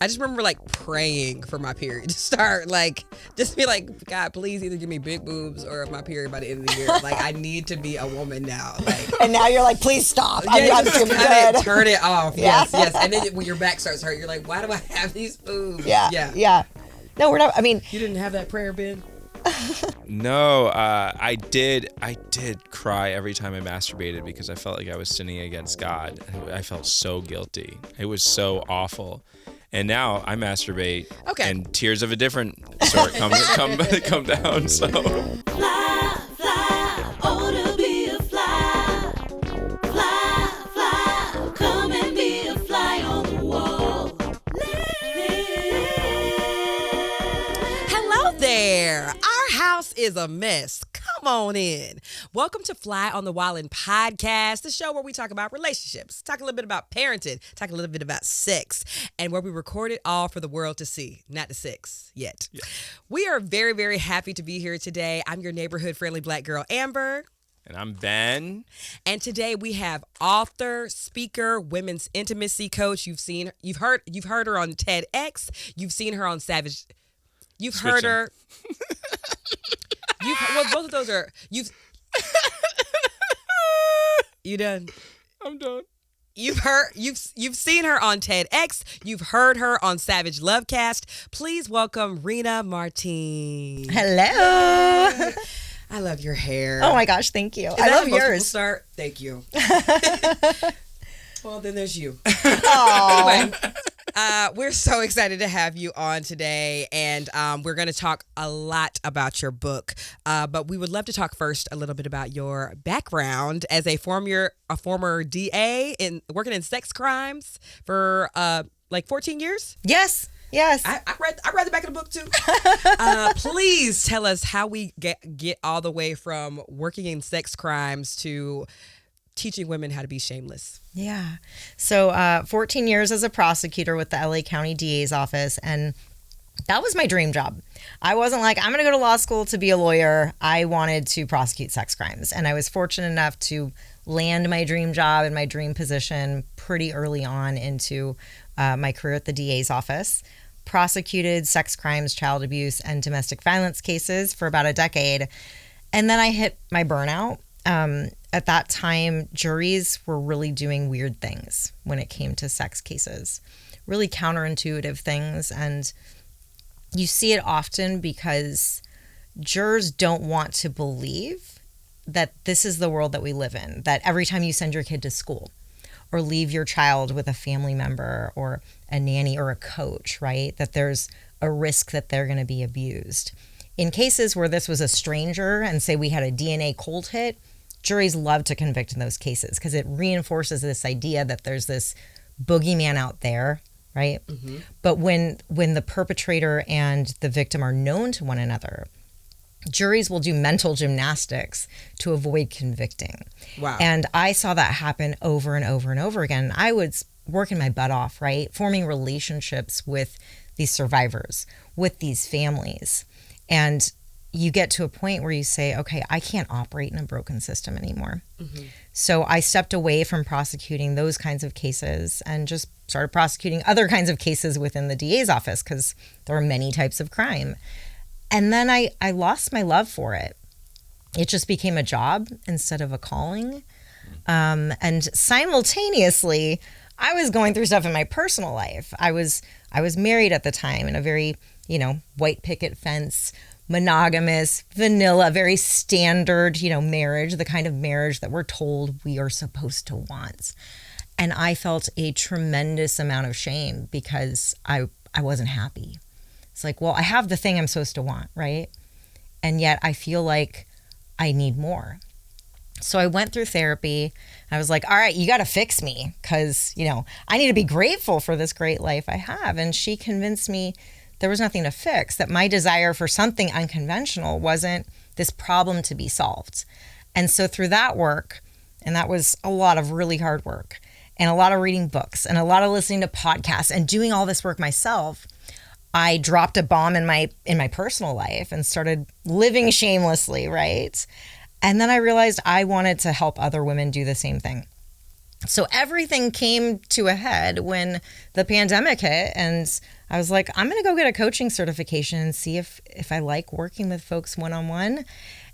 I just remember like praying for my period to start, like just be like, God, please either give me big boobs or my period by the end of the year. Like I need to be a woman now. Like, and now you're like, please stop. I'm just kind of turn it off. Yeah. Yes. And then when your back starts hurt, you're like, why do I have these boobs? Yeah. No, we're not. I mean, you didn't have that prayer, Ben? No, I did cry every time I masturbated because I felt like I was sinning against God. I felt so guilty. It was so awful. And now I masturbate, and tears of a different sort come down. So. Fly, fly, oh to be a fly. Fly, fly, come and be a fly on the wall. Hello there. Our house is a mess. Come on in. Welcome to Fly on the Wallin podcast, the show where we talk about relationships, talk a little bit about parenting, talk a little bit about sex, and where we record it all for the world to see, not the sex yet. Yeah. We are very, very happy to be here today. I'm your neighborhood friendly black girl, Amber. And I'm Ben. And today we have author, speaker, women's intimacy coach. You've heard her on TEDx. You've seen her on Savage. You've heard her. Both of those are You done? I'm done. You've seen her on TEDx. You've heard her on Savage Lovecast. Please welcome Rena Martine. hello. I love your hair. Oh my gosh, thank you. Is I that love how most people yours. start? Thank you. Well, then there's you. Anyway. We're so excited to have you on today, and we're going to talk a lot about your book. But we would love to talk first a little bit about your background as a former DA in working in sex crimes for like 14 years. Yes. I read the back of the book too. Please tell us how we get all the way from working in sex crimes to teaching women how to be shameless. Yeah. So 14 years as a prosecutor with the LA County DA's office. And that was my dream job. I wasn't like, I'm going to go to law school to be a lawyer. I wanted to prosecute sex crimes. And I was fortunate enough to land my dream job and my dream position pretty early on into my career at the DA's office. Prosecuted sex crimes, child abuse, and domestic violence cases for about a decade. And then I hit my burnout. At that time, juries were really doing weird things when it came to sex cases, really counterintuitive things. And you see it often because jurors don't want to believe that this is the world that we live in, that every time you send your kid to school or leave your child with a family member or a nanny or a coach, right, that there's a risk that they're going to be abused. In cases where this was a stranger and say we had a DNA cold hit, juries love to convict in those cases because it reinforces this idea that there's this boogeyman out there, right? Mm-hmm. But when the perpetrator and the victim are known to one another, juries will do mental gymnastics to avoid convicting. Wow. And I saw that happen over and over and over again. I was working my butt off, right? Forming relationships with these survivors, with these families. And you get to a point where you say, okay, I can't operate in a broken system anymore. Mm-hmm. So I stepped away from prosecuting those kinds of cases and just started prosecuting other kinds of cases within the DA's office because there are many types of crime. And then I lost my love for it. It just became a job instead of a calling. And simultaneously, I was going through stuff in my personal life. I was married at the time in a very, white picket fence, monogamous, vanilla, very standard, marriage, the kind of marriage that we're told we are supposed to want. And I felt a tremendous amount of shame because I wasn't happy. It's like, well, I have the thing I'm supposed to want, right? And yet I feel like I need more. So I went through therapy. I was like, all right, you got to fix me because, I need to be grateful for this great life I have. And she convinced me there was nothing to fix, that my desire for something unconventional wasn't this problem to be solved. And so through that work, and that was a lot of really hard work and a lot of reading books and a lot of listening to podcasts and doing all this work myself, I dropped a bomb in my personal life and started living shamelessly, right? And then I realized I wanted to help other women do the same thing. So everything came to a head when the pandemic hit, and I was like, I'm going to go get a coaching certification and see if I like working with folks one-on-one.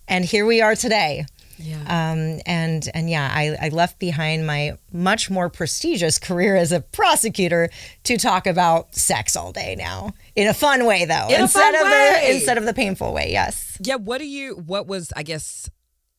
And here we are today. Yeah. I left behind my much more prestigious career as a prosecutor to talk about sex all day now, in a fun way, though, instead of the painful way. Yes. Yeah. What was, I guess,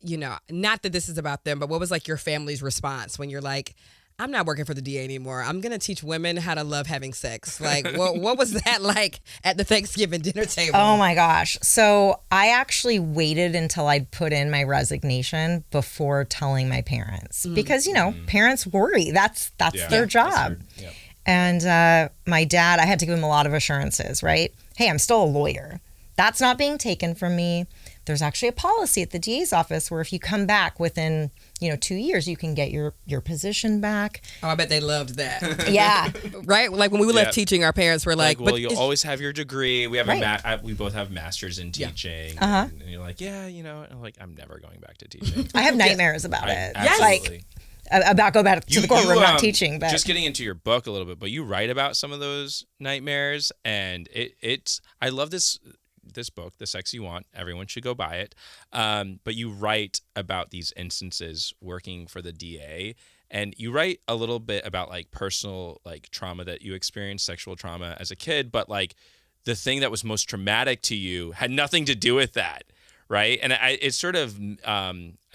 not that this is about them, but what was like your family's response when you're like, I'm not working for the DA anymore. I'm going to teach women how to love having sex. Like, what was that like at the Thanksgiving dinner table? Oh my gosh. So I actually waited until I'd put in my resignation before telling my parents because, parents worry. That's their job. Yep. And my dad, I had to give him a lot of assurances, right? Hey, I'm still a lawyer. That's not being taken from me. There's actually a policy at the DA's office where if you come back within, 2 years, you can get your position back. Oh, I bet they loved that. Yeah. Right? Like when we left teaching, our parents were like, well, you'll always have your degree. We have we both have masters in teaching. Uh-huh. And you're like, and I'm like, I'm never going back to teaching. I have nightmares about it. Absolutely. About go back to the courtroom, not teaching. But just getting into your book a little bit, but you write about some of those nightmares, and I love this book, The Sex You Want. Everyone should go buy it. But you write about these instances working for the DA, and you write a little bit about like personal like trauma that you experienced, sexual trauma as a kid, but like the thing that was most traumatic to you had nothing to do with that, right? And it sort of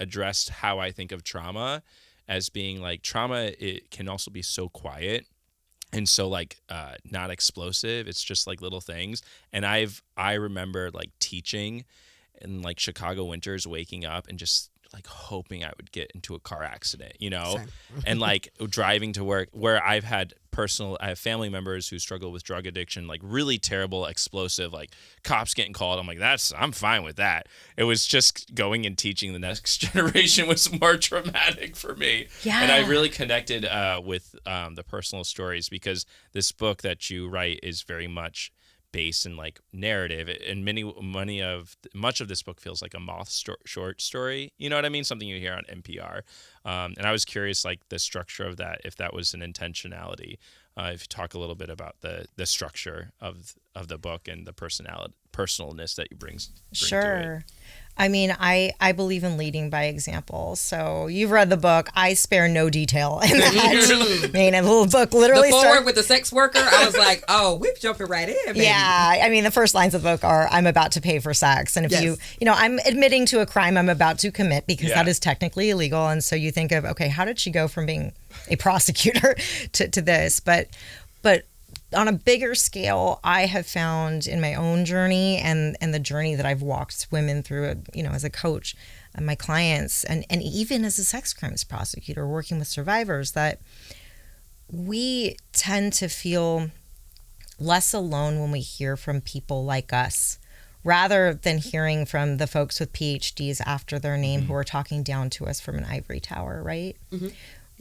addressed how I think of trauma as being like trauma. It can also be so quiet. And so like not explosive. It's just like little things. And I remember like teaching in like Chicago winters, waking up and just like hoping I would get into a car accident, and like driving to work where I have family members who struggle with drug addiction, like really terrible, explosive, like cops getting called. I'm like, I'm fine with that. It was just going and teaching the next generation was more traumatic for me. Yeah. And I really connected with the personal stories because this book that you write is very much based in like narrative, and much of this book feels like a short story. You know what I mean? Something you hear on NPR. And I was curious, like the structure of that, if that was an intentionality. If you talk a little bit about the structure of the book and the personalness that you bring Sure. to it. I mean, I believe in leading by example. So you've read the book. I spare no detail in that. I mean, a little book literally the forward with the sex worker. I was like, oh, we're jumping right in, baby. Yeah. I mean, the first lines of the book are, I'm about to pay for sex. And if I'm admitting to a crime I'm about to commit because that is technically illegal. And so you think of, okay, how did she go from being a prosecutor to this? But on a bigger scale, I have found in my own journey and the journey that I've walked women through, as a coach and my clients, and even as a sex crimes prosecutor working with survivors, that we tend to feel less alone when we hear from people like us, rather than hearing from the folks with PhDs after their name who are talking down to us from an ivory tower, right? Mm-hmm.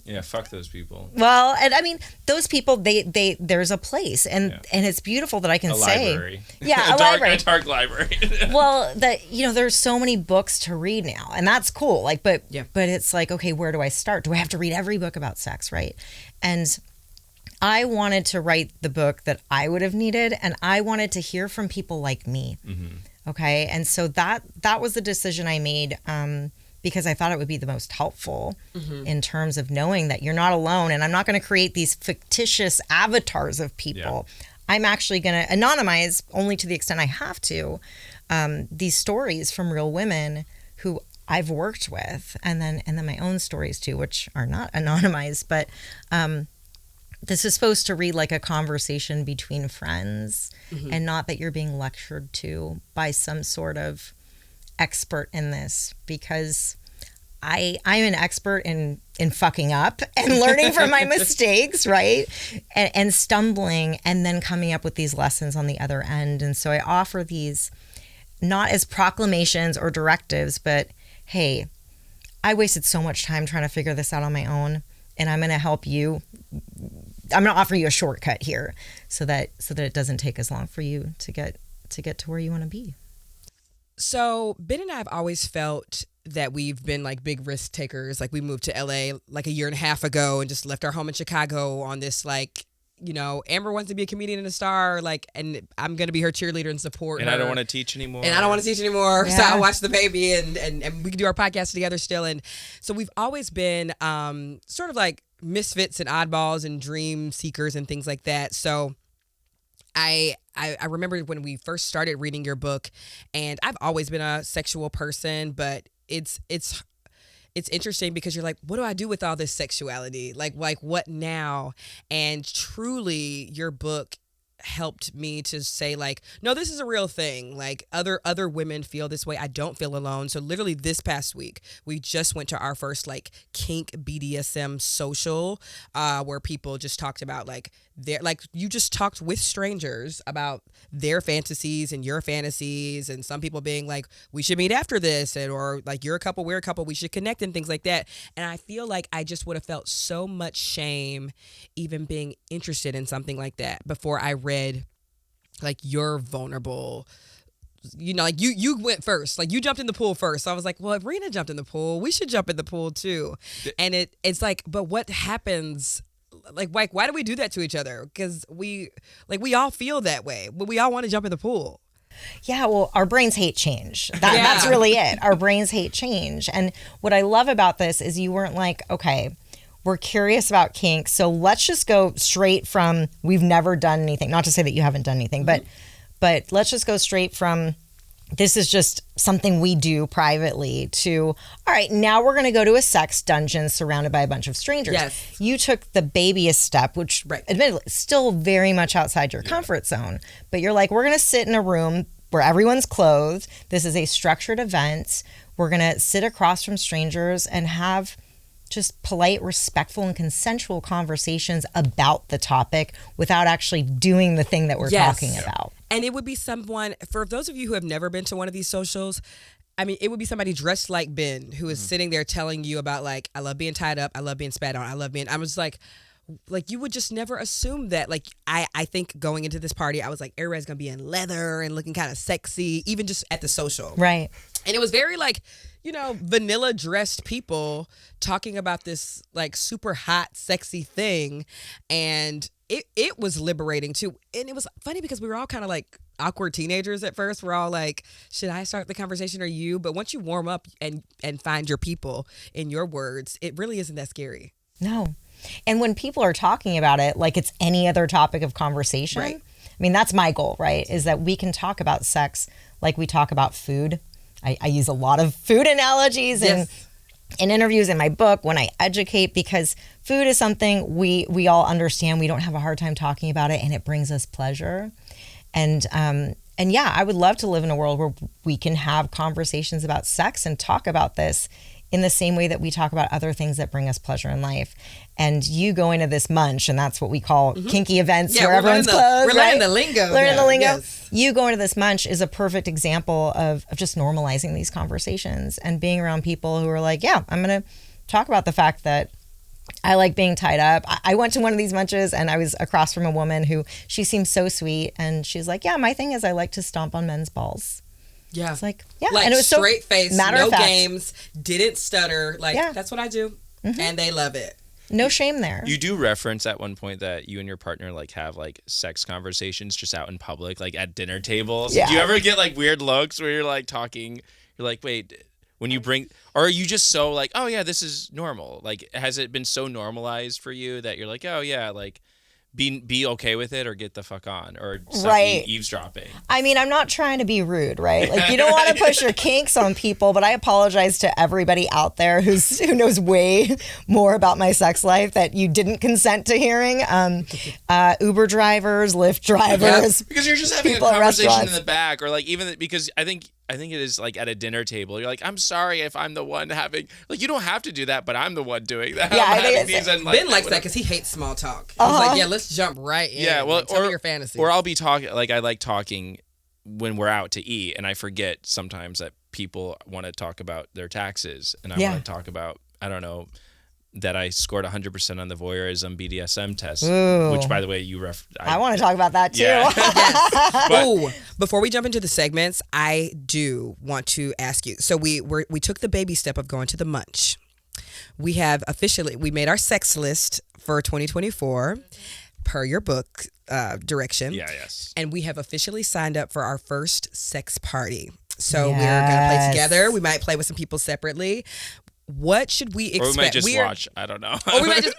Yeah, fuck those people. Well, and I mean, those people, they there's a place, and it's beautiful that I can say, library. Yeah, library, a dark library. Well, there's so many books to read now, and that's cool. Like, but it's like, okay, where do I start? Do I have to read every book about sex, right? And I wanted to write the book that I would have needed, and I wanted to hear from people like me. Mm-hmm. Okay, and so that was the decision I made. Because I thought it would be the most helpful in terms of knowing that you're not alone. And I'm not going to create these fictitious avatars of people. Yeah. I'm actually going to anonymize, only to the extent I have to, these stories from real women who I've worked with, and then my own stories too, which are not anonymized. But this is supposed to read like a conversation between friends, and not that you're being lectured to by some sort of expert in this, because I'm an expert in fucking up and learning from my mistakes, right? And stumbling, and then coming up with these lessons on the other end. And so I offer these not as proclamations or directives, but hey, I wasted so much time trying to figure this out on my own, and I'm going to help you. I'm going to offer you a shortcut here so that it doesn't take as long for you to get to where you want to be. So Ben and I have always felt that we've been like big risk takers. Like we moved to LA like a year and a half ago and just left our home in Chicago on this like, you know, Amber wants to be a comedian and a star, like, and I'm gonna be her cheerleader and support And her. I don't want to teach anymore. And I don't want to teach anymore. Yeah. So I watch the baby and we can do our podcast together still. And so we've always been sort of like misfits and oddballs and dream seekers and things like that. So I remember when we first started reading your book, and I've always been a sexual person, but it's interesting because you're like, what do I do with all this sexuality? Like what now? And truly your book helped me to say like, no, this is a real thing. Like other women feel this way. I don't feel alone. So literally this past week, we just went to our first like kink BDSM social, where people just talked about like you just talked with strangers about their fantasies and your fantasies, and some people being like, we should meet after this, and or like, you're a couple, we're a couple, we should connect and things like that. And I feel like I just would have felt so much shame even being interested in something like that before I read like your vulnerable, you know, like you went first, like you jumped in the pool first. So I was like, well, if Reena jumped in the pool, we should jump in the pool too. And it's like, but what happens? Like why do we do that to each other? Because we all feel that way, but we all want to jump in the pool. Yeah, well, our brains hate change. That's really it. Our brains hate change. And what I love about this is you weren't like, okay, we're curious about kink, so let's just go straight from we've never done anything. Not to say that you haven't done anything, but let's just go straight from this is just something we do privately to, all right, now we're going to go to a sex dungeon surrounded by a bunch of strangers. Yes. You took the babyest step, which admittedly is still very much outside your comfort zone. But you're like, we're going to sit in a room where everyone's clothed. This is a structured event. We're going to sit across from strangers and have just polite, respectful, and consensual conversations about the topic without actually doing the thing that we're talking about. And it would be someone, for those of you who have never been to one of these socials, I mean, it would be somebody dressed like Ben who is sitting there telling you about like, I love being tied up, I love being spat on, I was like you would just never assume that. Like I think going into this party, I was like, everybody's gonna be in leather and looking kind of sexy, even just at the social. Right. And it was very like, you know, vanilla dressed people talking about this like super hot, sexy thing. And it was liberating too. And it was funny because we were all kind of like awkward teenagers at first. We're all like, should I start the conversation or you? But once you warm up and find your people, in your words, it really isn't that scary. No. And when people are talking about it like it's any other topic of conversation, Right. I mean, that's my goal, right? Is that we can talk about sex like we talk about food. I use a lot of food analogies in interviews in my book when I educate, because food is something we all understand. We don't have a hard time talking about it, and it brings us pleasure. And yeah, I would love to live in a world where we can have conversations about sex and talk about this in the same way that we talk about other things that bring us pleasure in life. And you go into this munch, and that's what we call kinky events where everyone's closed. We're learning the lingo. Learning the lingo. Yes. You go into this munch is a perfect example of just normalizing these conversations and being around people who are like, yeah, I'm going to talk about the fact that I like being tied up. I went to one of these munches and I was across from a woman who, she seemed so sweet. And she's like, yeah, my thing is I like to stomp on men's balls. Yeah. It's like, yeah. Like and it was straight so face, matter no of fact. games, didn't stutter. Like, that's what I do. And they love it. No shame there. You do reference at one point that you and your partner like have like sex conversations just out in public, like at dinner tables. Yeah. Do you ever get like weird looks where you're like talking, you're like, wait, when you bring, or are you just so like, oh yeah, this is normal? Like, has it been so normalized for you that you're like, oh yeah, like be okay with it or get the fuck on or stop eavesdropping? I mean, I'm not trying to be rude, right? Like, you don't want to push your kinks on people, but I apologize to everybody out there who knows way more about my sex life that you didn't consent to hearing. Uber drivers, Lyft drivers. Because you're just having a people at conversation in restaurants. the back, or like even because I think it is like at a dinner table. You're like, I'm sorry if I'm the one having, like, you don't have to do that, but I'm the one doing that. Yeah, I'm I think having it's- these and, like, Ben likes that because he hates small talk. He's like, yeah, let's jump right in. Yeah, well, like, tell me your fantasy. Or I'll be talking, like, I like talking when we're out to eat, and I forget sometimes that people want to talk about their taxes, and I want to talk about, I don't know, that I scored 100% on the voyeurism BDSM test, which, by the way, I want to talk about that too. Yeah. Before we jump into the segments, I do want to ask you. So we took the baby step of going to the munch. We have we made our sex list for 2024 per your book direction. Yeah, yes. And we have officially signed up for our first sex party. So we're going to play together. We might play with some people separately. What should we expect? Or we might just watch. I don't know.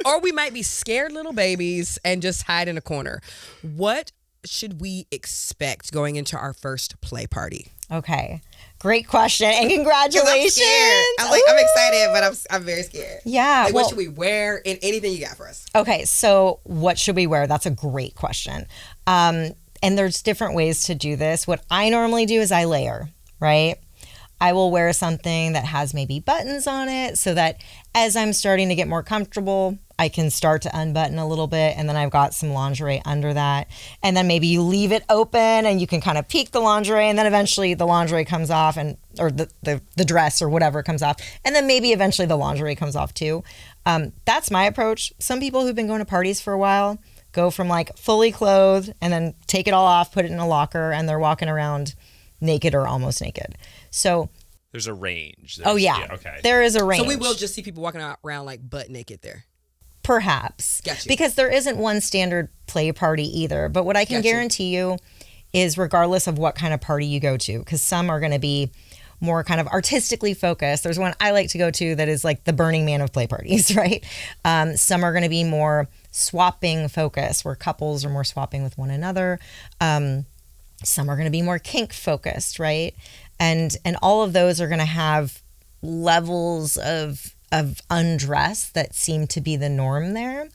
or we might be scared little babies and just hide in a corner. What should we expect going into our first play party? Okay. Great question. And congratulations. I'm excited, but I'm very scared. Yeah. What should we wear? And anything you got for us? Okay. So what should we wear? That's a great question. And there's different ways to do this. What I normally do is I layer, right? I will wear something that has maybe buttons on it so that as I'm starting to get more comfortable, I can start to unbutton a little bit, and then I've got some lingerie under that. And then maybe you leave it open and you can kind of peek the lingerie, and then eventually the lingerie comes off, or the dress or whatever comes off. And then maybe eventually the lingerie comes off too. That's my approach. Some people who've been going to parties for a while go from like fully clothed and then take it all off, put it in a locker, and they're walking around naked or almost naked. So there's a range. Okay. There is a range. So we will just see people walking around like butt naked there. Perhaps. Gotcha. Because there isn't one standard play party either. But what I can guarantee you is regardless of what kind of party you go to, because some are going to be more kind of artistically focused. There's one I like to go to that is like the Burning Man of play parties, right? Some are going to be more swapping focused, where couples are more swapping with one another. Some are going to be more kink focused, right? And all of those are going to have levels of undress that seem to be the norm there.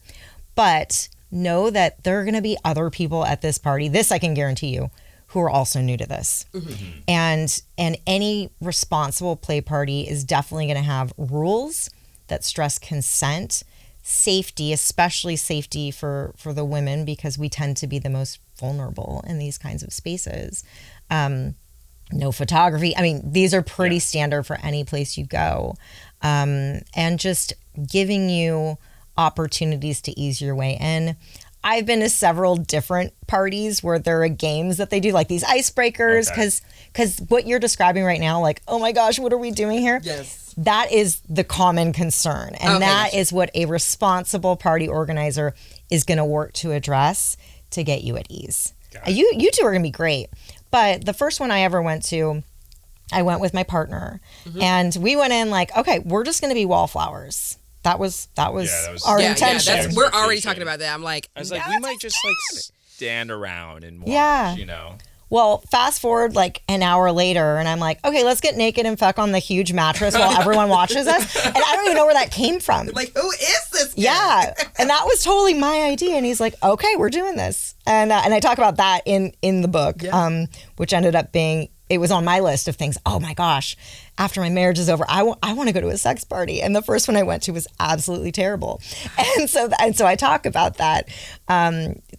But know that there are going to be other people at this party, this I can guarantee you, who are also new to this. Mm-hmm. And any responsible play party is definitely going to have rules that stress consent, safety, especially safety for the women, because we tend to be the most vulnerable in these kinds of spaces. No photography. I mean, these are pretty standard for any place you go. And just giving you opportunities to ease your way in. I've been to several different parties where there are games that they do, like these icebreakers, because what you're describing right now, like, oh my gosh, what are we doing here? Yes. That is the common concern. And that is what a responsible party organizer is going to work to address to get you at ease. You two are going to be great. But the first one I ever went to, I went with my partner, and we went in like, okay, we're just going to be wallflowers. That was our intention. Yeah, we're already talking about that. I'm like, I was like, we might just like stand around and watch, you know. Well, fast forward like an hour later, and I'm like, okay, let's get naked and fuck on the huge mattress while everyone watches us. And I don't even know where that came from. Like, who is this guy? Yeah, and that was totally my idea. And he's like, okay, we're doing this. And I talk about that in the book, which ended up being, it was on my list of things. Oh my gosh, after my marriage is over, I want to go to a sex party. And the first one I went to was absolutely terrible. And so I talk about that.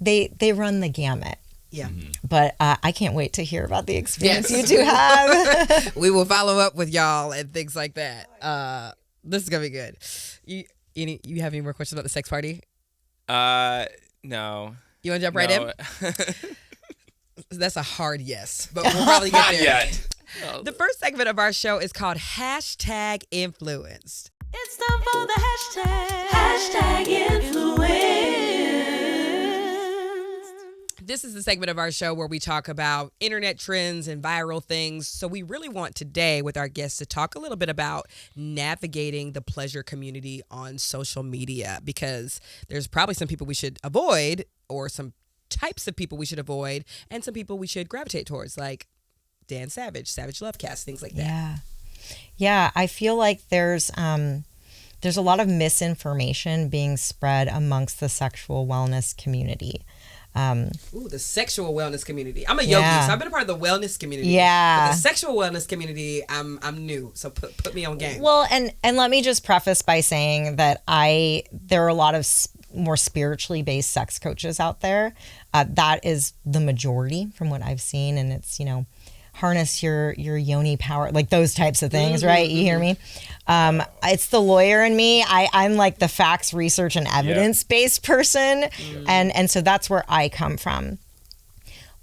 They run the gamut. Yeah. But I can't wait to hear about the experience you two have. We will follow up with y'all and things like that. This is going to be good. You have any more questions about the sex party? No. You want to jump right in? That's a hard yes, but we'll probably get there. Yet. The first segment of our show is called #Influenced. It's time for the hashtag influence. This is the segment of our show where we talk about internet trends and viral things. So we really want today with our guests to talk a little bit about navigating the pleasure community on social media, because there's probably some people we should avoid, or some types of people we should avoid, and some people we should gravitate towards, like Dan Savage Lovecast, things like that. Yeah. I feel like there's a lot of misinformation being spread amongst the sexual wellness community. The sexual wellness community. I'm a yogi, so I've been a part of the wellness community. Yeah. But the sexual wellness community, I'm new, so put me on game. Well, and let me just preface by saying that there are a lot of more spiritually based sex coaches out there. That is the majority from what I've seen, and it's, harness your yoni power, like those types of things, right? You hear me? It's the lawyer in me. I'm like the facts, research, and evidence-based person, and so that's where I come from.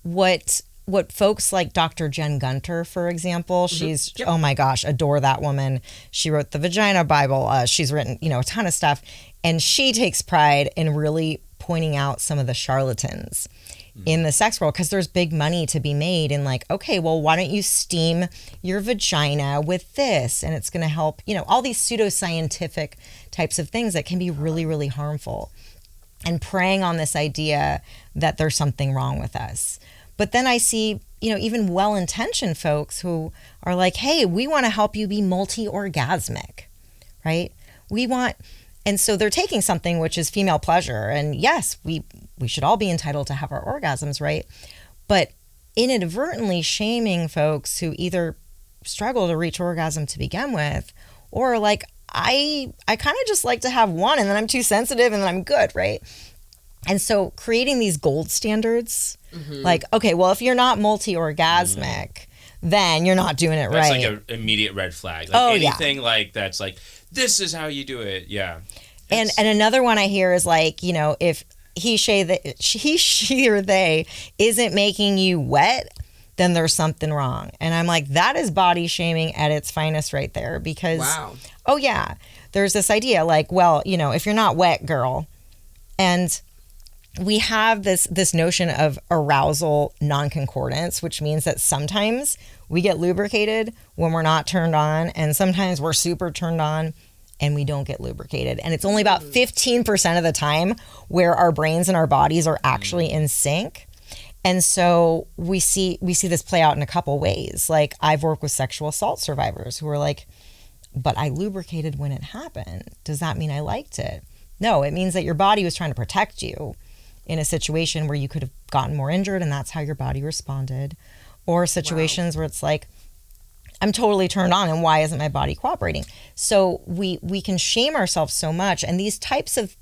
What what folks like Dr. Jen Gunter, for example, she's, oh my gosh, adore that woman. She wrote the Vagina Bible. She's written, a ton of stuff. And she takes pride in really pointing out some of the charlatans in the sex world, because there's big money to be made in like, okay, well, why don't you steam your vagina with this? And it's going to help, all these pseudoscientific types of things that can be really, really harmful, and preying on this idea that there's something wrong with us. But then I see, even well-intentioned folks who are like, hey, we want to help you be multi-orgasmic, right? And so they're taking something which is female pleasure. And yes, we should all be entitled to have our orgasms, right? But inadvertently shaming folks who either struggle to reach orgasm to begin with, or like, I kind of just like to have one and then I'm too sensitive and then I'm good, right? And so creating these gold standards, like, okay, well, if you're not multi-orgasmic, then you're not doing it that's right. That's like an immediate red flag. Like anything like that's like, this is how you do it. Yeah. And another one I hear is like, if he, she, or they isn't making you wet, then there's something wrong. And I'm like, that is body shaming at its finest right there. Because, oh yeah, there's this idea like, well, if you're not wet, girl. And we have this notion of arousal non-concordance, which means that sometimes we get lubricated when we're not turned on, and sometimes we're super turned on and we don't get lubricated. And it's only about 15% of the time where our brains and our bodies are actually in sync. And so we see this play out in a couple ways. Like, I've worked with sexual assault survivors who are like, but I lubricated when it happened. Does that mean I liked it? No, it means that your body was trying to protect you in a situation where you could have gotten more injured, and that's how your body responded. Or situations where it's like, I'm totally turned on, and why isn't my body cooperating? So we can shame ourselves so much. And these types of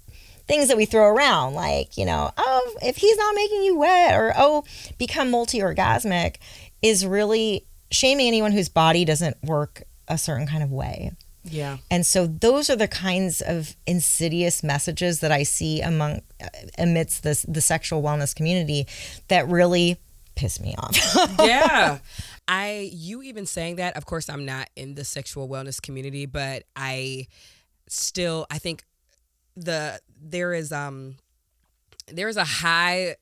things that we throw around, like, oh, if he's not making you wet, or, oh, become multi-orgasmic, is really shaming anyone whose body doesn't work a certain kind of way. Yeah. And so those are the kinds of insidious messages that I see amidst the sexual wellness community that really piss me off. Yeah. You even saying that, of course, I'm not in the sexual wellness community, but I think there is a high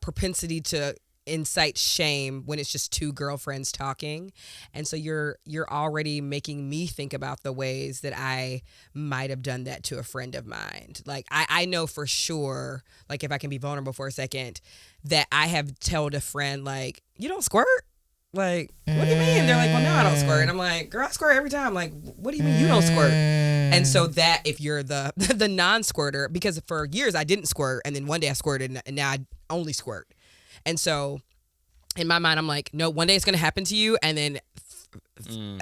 propensity to incite shame when it's just two girlfriends talking. And so you're already making me think about the ways that I might have done that to a friend of mine. Like, I know for sure, like, if I can be vulnerable for a second, that I have told a friend, like, you don't squirt? Like, what do you mean? They're like, well, no, I don't squirt. And I'm like, girl, I squirt every time. Like, what do you mean you don't squirt? And so that, if you're the non-squirter, because for years I didn't squirt, and then one day I squirted, and now I only squirt. And so in my mind, I'm like, no, one day it's going to happen to you, and then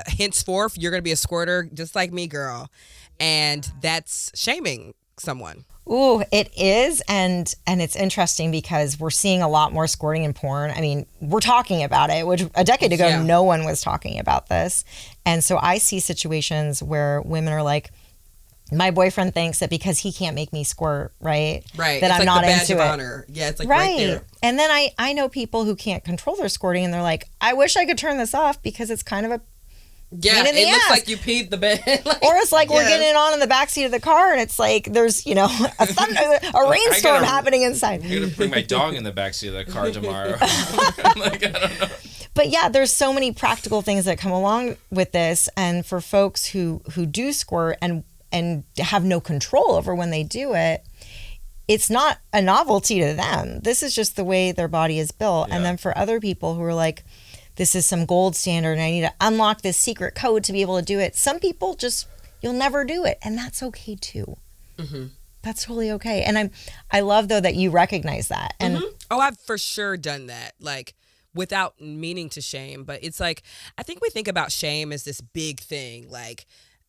henceforth, you're going to be a squirter just like me, girl. And that's shaming someone. Ooh, it is. And it's interesting because we're seeing a lot more squirting in porn. I mean, we're talking about it, which a decade ago, no one was talking about this. And so I see situations where women are like, my boyfriend thinks that because he can't make me squirt, right? Right. That it's I'm like not the badge into of it. honor. Yeah, it's like right there. And then I know people who can't control their squirting, and they're like, I wish I could turn this off because it's kind of a pain in the looks ass. like you peed the bed. Like, or it's like we're getting it on in the backseat of the car, and it's like there's a rainstorm happening inside. I'm gonna bring my dog in the backseat of the car tomorrow. I'm like, I don't know. But yeah, there's so many practical things that come along with this, and for folks who do squirt and have no control over when they do it, it's not a novelty to them. This is just the way their body is built. Yeah. And then for other people who are like, this is some gold standard and I need to unlock this secret code to be able to do it. Some people just, you'll never do it. And that's okay too. Mm-hmm. That's totally okay. And I love though that you recognize that. And oh, I've for sure done that. Like, without meaning to shame, but it's like, I think we think about shame as this big thing. Like,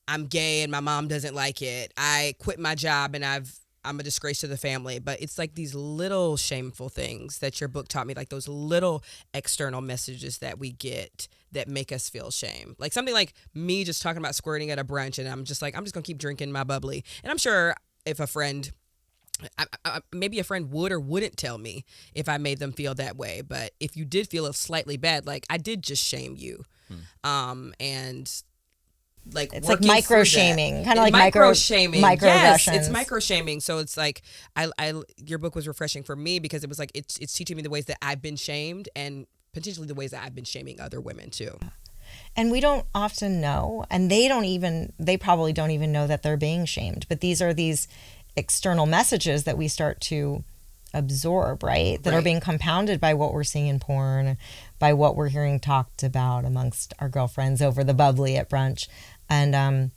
I'm gay and my mom doesn't like it. I quit my job and I'm a disgrace to the family. But it's like these little shameful things that your book taught me, like those little external messages that we get that make us feel shame. Like something like me just talking about squirting at a brunch, and I'm just like, I'm just gonna keep drinking my bubbly. And I'm sure if a friend maybe a friend would or wouldn't tell me if I made them feel that way. But if you did feel slightly bad, like I did just shame you, and like It's like working micro through shaming, that. kind of like micro shaming. Yes, microaggressions. it's micro shaming. So it's like I your book was refreshing for me because it was like it's teaching me the ways that I've been shamed and potentially the ways that I've been shaming other women too. And we don't often know, and they probably don't even know that they're being shamed. But these are these external messages that we start to absorb, right? That are being compounded by what we're seeing in porn, by what we're hearing talked about amongst our girlfriends over the bubbly at brunch. And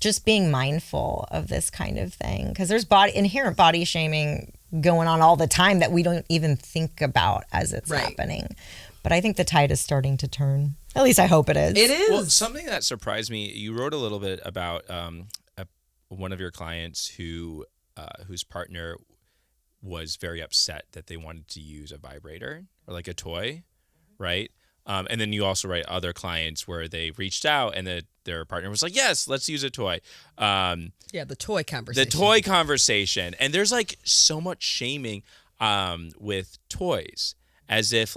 just being mindful of this kind of thing. Because there's inherent body shaming going on all the time that we don't even think about as it's happening. But I think the tide is starting to turn. At least I hope it is. It is. Well, something that surprised me, you wrote a little bit about one of your clients whose partner was very upset that they wanted to use a vibrator or like a toy, right? And then you also write other clients where they reached out and their partner was like, yes, let's use a toy. The toy conversation. The toy conversation. And there's like so much shaming with toys as if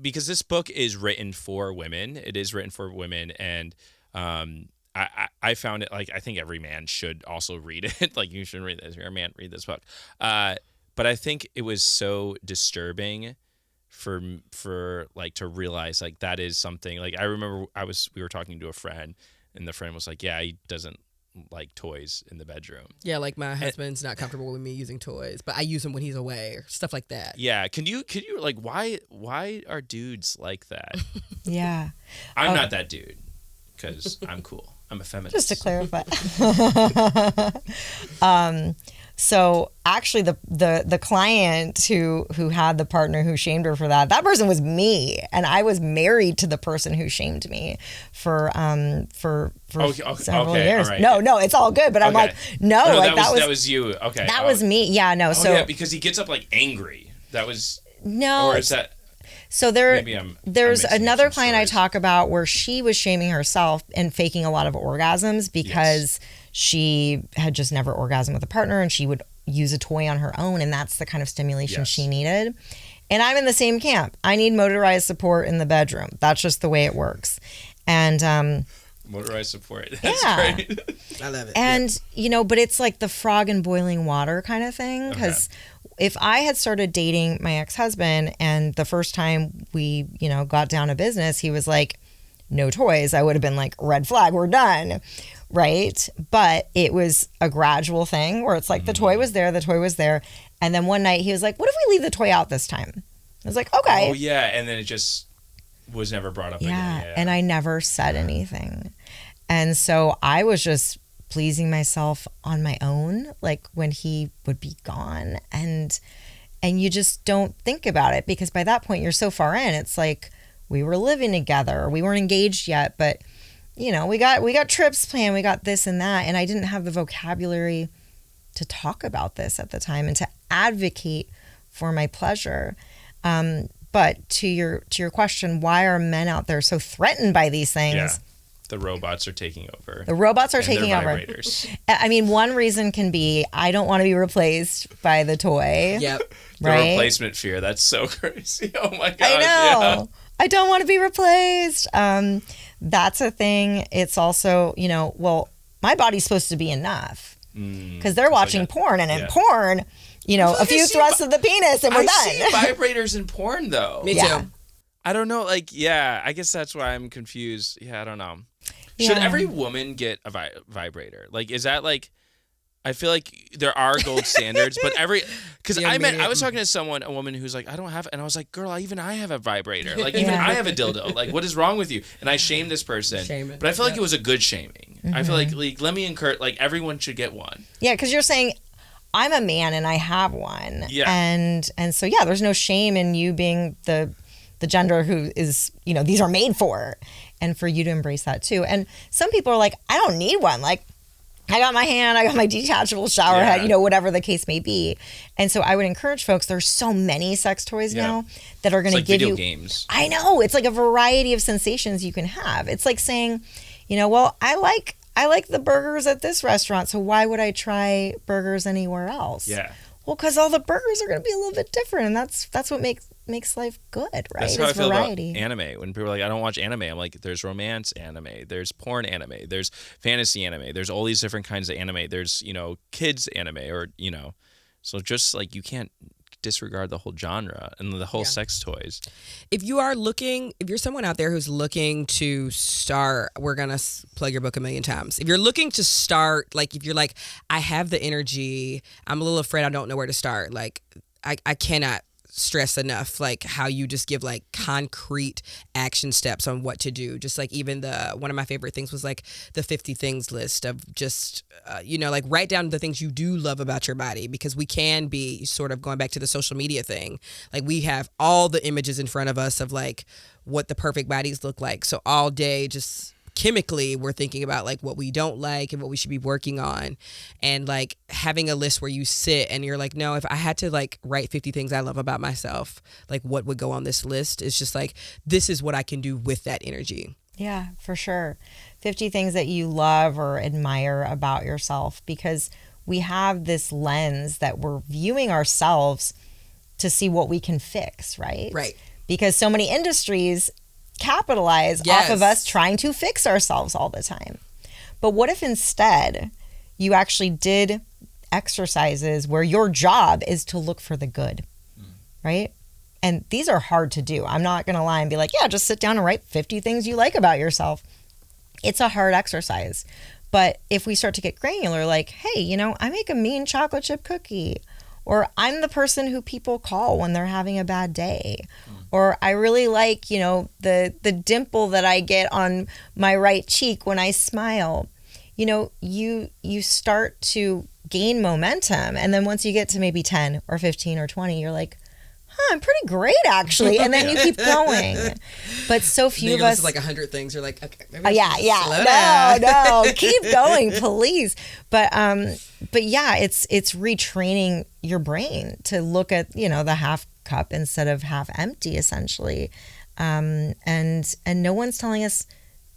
because this book is written for women. It is written for women. And I found it like, I think every man should also read it. Like you should read this. You're a man, read this book. But I think it was so disturbing for like to realize like that is something like I remember we were talking to a friend and the friend was like, yeah, he doesn't like toys in the bedroom. Yeah, like my husband's not comfortable with me using toys, but I use them when he's away or stuff like that. Yeah, can you like why are dudes like that? Yeah. I'm not that dude because I'm cool. I'm a feminist. Just to clarify. So actually the client who had the partner who shamed her for that person was me, and I was married to the person who shamed me for several years. Right. No, it's all good, but I'm like, no, like that was you. Okay. That was me. Yeah, no. So yeah, because he gets up like angry. That was no. Or is that So there's another client I talk about where she was shaming herself and faking a lot of orgasms because she had just never orgasmed with a partner, and she would use a toy on her own, and that's the kind of stimulation she needed. And I'm in the same camp. I need motorized support in the bedroom. That's just the way it works. And motorized support. That's great. I love it. And but it's like the frog in boiling water kind of thing, because if I had started dating my ex-husband and the first time we, got down to business, he was like, no toys, I would have been like, red flag, we're done. Right. But it was a gradual thing where it's like the toy was there. And then one night he was like, what if we leave the toy out this time? I was like, okay. Oh, yeah. And then it just was never brought up again. Yeah. And I never said anything. And so I was just pleasing myself on my own, like when he would be gone. And you just don't think about it because by that point you're so far in. It's like we were living together. We weren't engaged yet, but we got trips planned. We got this and that. And I didn't have the vocabulary to talk about this at the time and to advocate for my pleasure. But to your question, why are men out there so threatened by these things? Yeah. The robots are taking over. Vibrators. I mean, one reason can be I don't want to be replaced by the toy. Yep. The replacement fear. That's so crazy. Oh my gosh. I know. Yeah. I don't want to be replaced. That's a thing. It's also, my body's supposed to be enough because they're watching porn, and in porn, a few thrusts of the penis and we're done. I see vibrators in porn though. Me too. I don't know. Like, I guess that's why I'm confused. Yeah, I don't know. Should every woman get a vibrator? Like, is that like, I feel like there are gold standards, but because I was talking to a woman who's like, I don't have, and I was like, girl, even I have a vibrator. Like, even I have a dildo. Like, what is wrong with you? And I shamed this person. But I feel like it was a good shaming. Mm-hmm. I feel like let me encourage, like, everyone should get one. Yeah, because you're saying, I'm a man and I have one. Yeah. And so, there's no shame in you being the gender who is, these are made for, and for you to embrace that too. And some people are like, I don't need one. Like, I got my detachable shower head, whatever the case may be. And so I would encourage folks, there's so many sex toys now that are going to give video you games. I know, it's like a variety of sensations you can have. It's like saying, I I like the burgers at this restaurant, so why would I try burgers anywhere else? Yeah. Well, because all the burgers are going to be a little bit different, and that's what makes life good, right? That's how I feel variety. about anime. When people are like, I don't watch anime, I'm like, there's romance anime, there's porn anime, there's fantasy anime, there's all these different kinds of anime. There's, kids anime, or, so just like, you can't disregard the whole genre and the whole sex toys. If you're someone out there who's looking to start, we're going to plug your book a million times. If you're looking to start, like if you're like, I have the energy, I'm a little afraid, I don't know where to start. Like I cannot stress enough like how you just give like concrete action steps on what to do. Just like even one of my favorite things was like the 50 things list of just like write down the things you do love about your body, because we can be sort of going back to the social media thing, like we have all the images in front of us of like what the perfect bodies look like, so all day just chemically we're thinking about like what we don't like and what we should be working on, and like having a list where you sit and you're like, no, if I had to like write 50 things I love about myself, like what would go on this list? It's just like, this is what I can do with that energy. Yeah, for sure. 50 things that you love or admire about yourself, because we have this lens that we're viewing ourselves to see what we can fix, right? Right. Because so many industries capitalize off of us trying to fix ourselves all the time. But what if instead you actually did exercises where your job is to look for the good, right? And these are hard to do. I'm not going to lie and be like, yeah, just sit down and write 50 things you like about yourself. It's a hard exercise. But if we start to get granular, like, hey, I make a mean chocolate chip cookie, or I'm the person who people call when they're having a bad day, or I really like, the dimple that I get on my right cheek when I smile. You start to gain momentum, and then once you get to maybe 10 or 15 or 20, you're like, I'm pretty great actually, and then you keep going. But so few of us, like 100 things, you're like, okay, maybe no, keep going, please. But yeah, it's retraining your brain to look at the half cup instead of half empty, essentially. And no one's telling us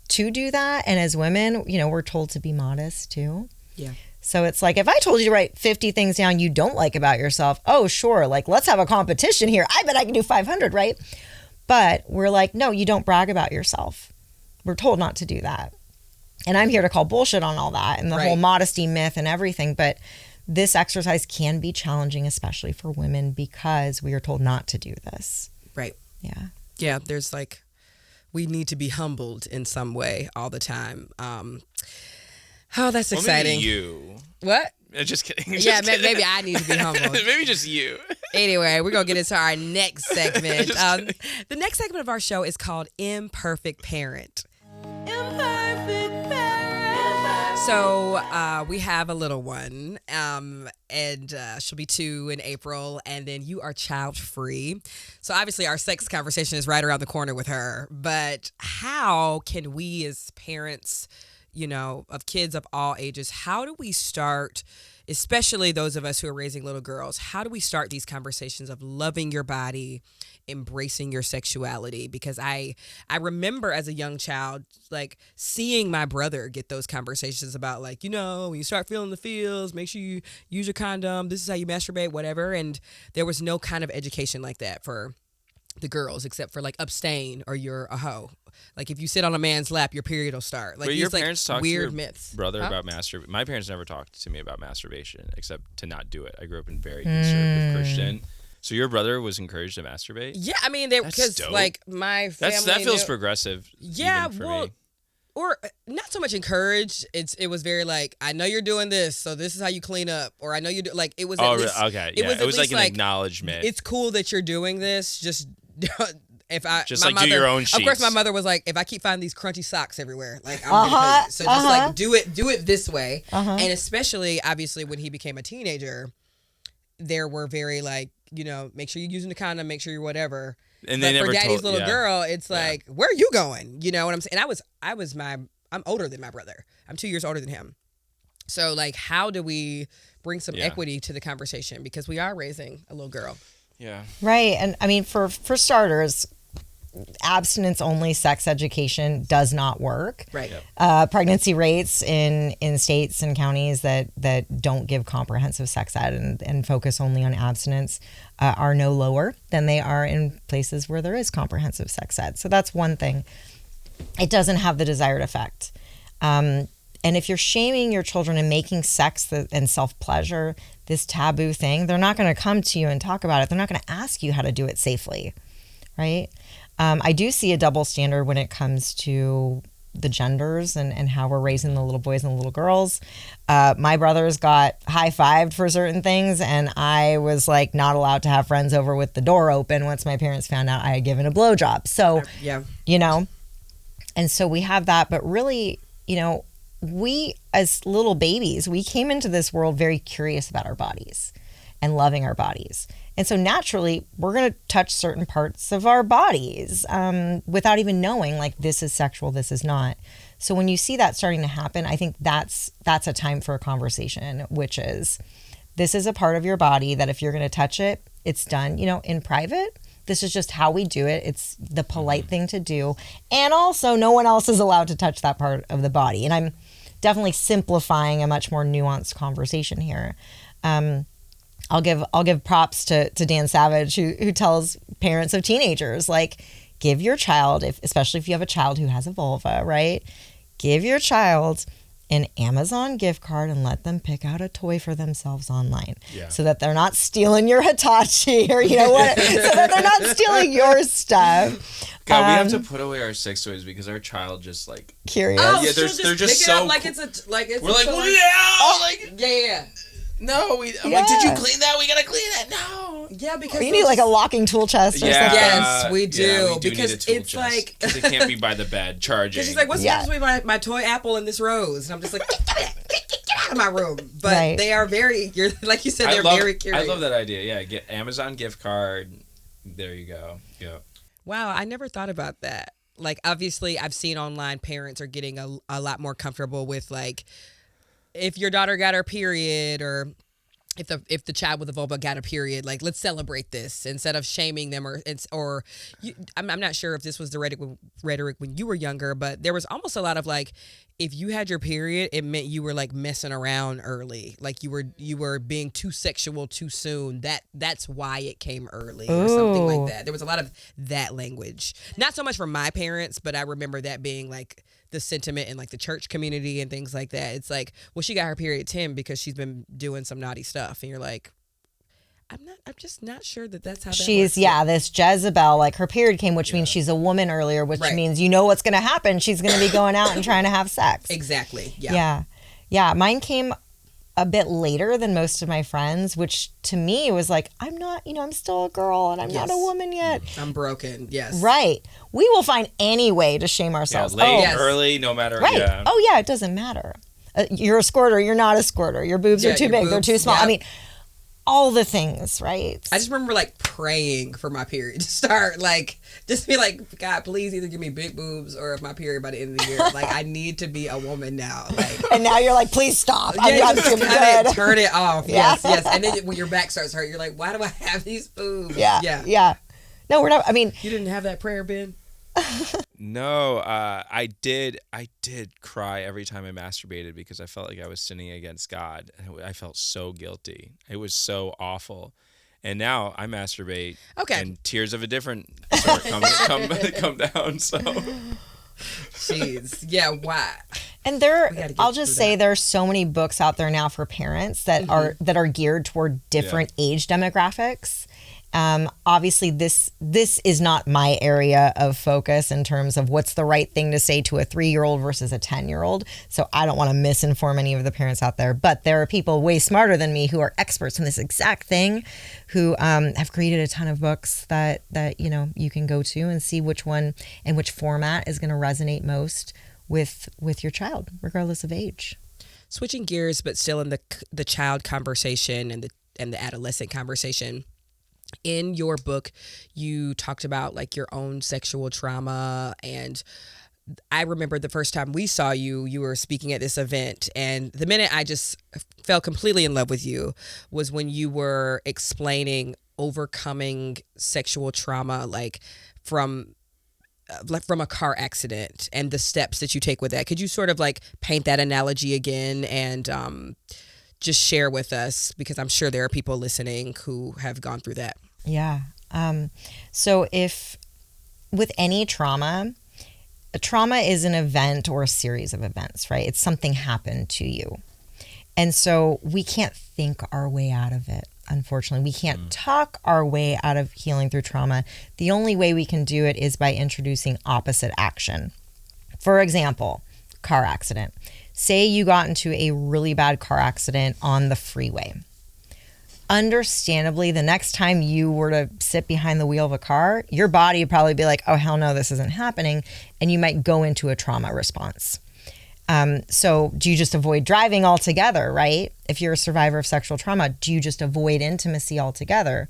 to do that. And as women, we're told to be modest too. Yeah. So it's like, if I told you to write 50 things down you don't like about yourself, oh, sure, like, let's have a competition here. I bet I can do 500, right? But we're like, no, you don't brag about yourself. We're told not to do that. And I'm here to call bullshit on all that and the whole modesty myth and everything. But this exercise can be challenging, especially for women, because we are told not to do this. Right. Yeah. Yeah, there's like, we need to be humbled in some way all the time. Oh, that's exciting. Maybe you. What? Just kidding. Yeah, maybe I need to be humbled. Maybe just you. Anyway, we're going to get into our next segment. The next segment of our show is called Imperfect Parent. Imperfect parent. So we have a little one, and she'll be 2 in April, and then you are child free. So obviously our sex conversation is right around the corner with her, but how can we as parents, of kids of all ages, how do we start, especially those of us who are raising little girls, how do we start these conversations of loving your body, embracing your sexuality? Because I remember as a young child, like seeing my brother get those conversations about like, when you start feeling the feels, make sure you use your condom. This is how you masturbate, whatever. And there was no kind of education like that for the girls, except for like abstain or you're a hoe. Like if you sit on a man's lap, your period will start. Like Wait, your parents talk weird to your myths. brother about masturbation? My parents never talked to me about masturbation except to not do it. I grew up in very conservative Christian. So your brother was encouraged to masturbate? Yeah, I mean, because like my family, that feels progressive. Yeah, even for well, me. or not so much encouraged. It was very like, I know you're doing this, so this is how you clean up. Or I know you do, like it was. Oh, at least, okay, yeah. It was like an acknowledgement. It's cool that you're doing this. Just if I just my like mother, do your own sheets. Of course, my mother was like, if I keep finding these crunchy socks everywhere, like I'm gonna pay you. So just like do it this way. And especially obviously when he became a teenager, there were very like, make sure you're using the condom, make sure you're whatever. And but they never for daddy's told, little girl, it's like, where are you going? You know what I'm saying? And I'm older than my brother. I'm 2 years older than him. So like, how do we bring some equity to the conversation? Because we are raising a little girl. Yeah. Right. And I mean, for starters, abstinence only sex education does not work. Right. Pregnancy rates in states and counties that don't give comprehensive sex ed and focus only on abstinence are no lower than they are in places where there is comprehensive sex ed. So that's one thing. It doesn't have the desired effect. And if you're shaming your children and making sex and self-pleasure this taboo thing, they're not going to come to you and talk about it. They're not going to ask you how to do it safely, right? I do see a double standard when it comes to the genders and how we're raising the little boys and the little girls. My brothers got high-fived for certain things, and I was like not allowed to have friends over with the door open once my parents found out I had given a blowjob. So, you know, and so we have that, but really, you know, we as little babies, we came into this world very curious about our bodies and loving our bodies. And so naturally, we're going to touch certain parts of our bodies without even knowing, like, this is sexual, this is not. So when you see that starting to happen, I think that's a time for a conversation, which is, this is a part of your body that if you're going to touch it, it's done, you know, in private. This is just how we do it. It's the polite thing to do. And also, no one else is allowed to touch that part of the body. And I'm definitely simplifying a much more nuanced conversation here. I'll give props to Dan Savage, who tells parents of teenagers, like, give your child, especially if you have a child who has a vulva, right? Give your child an Amazon gift card and let them pick out a toy for themselves online, so that they're not stealing your Hitachi or you know what, so that they're not stealing your stuff. God, we have to put away our sex toys because our child just like curious. Oh, yeah, they're just pick it so up like it's a like it's. We're like, toy. well, like yeah. No, I'm like, did you clean that? We gotta clean that. No. Yeah, because you need like a locking tool chest or something. Yes, we do. Yeah, we do because need a tool it's chest, like 'cause it can't be by the bed charging. She's like, what's the difference between my toy apple and this rose? And I'm just like, get out of my room. But they are very, like you said, they're very curious. I love that idea. Yeah, get Amazon gift card. There you go. Yeah. Wow, I never thought about that. Like, obviously, I've seen online parents are getting a lot more comfortable with, like, if your daughter got her period or if the child with a vulva got a period, like, let's celebrate this instead of shaming them I'm not sure if this was the rhetoric when you were younger, but there was almost a lot of like, if you had your period, it meant you were like messing around early, like you were being too sexual too soon. That's why it came early or something like that. There was a lot of that language, not so much from my parents, but I remember that being like the sentiment in like the church community and things like that. It's like, well, she got her period at 10 because she's been doing some naughty stuff, and you're like, I'm just not sure that's how that she's works. This Jezebel, like her period came, which means she's a woman earlier, which means you know what's going to happen. She's going to be going out and trying to have sex. Exactly. Yeah. Mine came a bit later than most of my friends, which to me was like, I'm not, I'm still a girl and I'm not a woman yet. I'm broken. Yes. Right. We will find any way to shame ourselves. Yeah, late, early, no matter. Right. Yeah. Oh yeah, it doesn't matter. You're a squirter. You're not a squirter. Your boobs are too big. They're too small. I mean, all the things, right? I just remember like praying for my period to start, like, just be like, God, please either give me big boobs or my period by the end of the year. Like, I need to be a woman now. Like, and now you're like, please stop. I'm just good. Turn it off. Yes. And then when your back starts hurt, you're like, why do I have these boobs? Yeah. No, we're not. I mean, you didn't have that prayer, Ben? No, I did cry every time I masturbated because I felt like I was sinning against God. I felt so guilty. It was so awful. And now I masturbate. Okay. And tears of a different sort come down. So. Jeez. Yeah. Why? And I'll just say there are so many books out there now for parents that are geared toward different age demographics. Obviously this is not my area of focus in terms of what's the right thing to say to a 3-year-old versus a 10-year-old. So I don't want to misinform any of the parents out there, but there are people way smarter than me who are experts in this exact thing who have created a ton of books that you can go to and see which one and which format is going to resonate most with your child, regardless of age. Switching gears, but still in the child conversation and the adolescent conversation. In your book, you talked about like your own sexual trauma, and I remember the first time we saw you were speaking at this event, and the minute I just fell completely in love with you was when you were explaining overcoming sexual trauma, like from like from a car accident and the steps that you take with that. Could you sort of like paint that analogy again and just share with us, because I'm sure there are people listening who have gone through that. Yeah. So if with any trauma, a trauma is an event or a series of events, right? It's something happened to you. And so we can't think our way out of it. Unfortunately, we can't talk our way out of healing through trauma. The only way we can do it is by introducing opposite action. For example, car accident. Say you got into a really bad car accident on the freeway. Understandably, the next time you were to sit behind the wheel of a car, your body would probably be like, oh, hell no, this isn't happening. And you might go into a trauma response. So do you just avoid driving altogether, right? If you're a survivor of sexual trauma, do you just avoid intimacy altogether?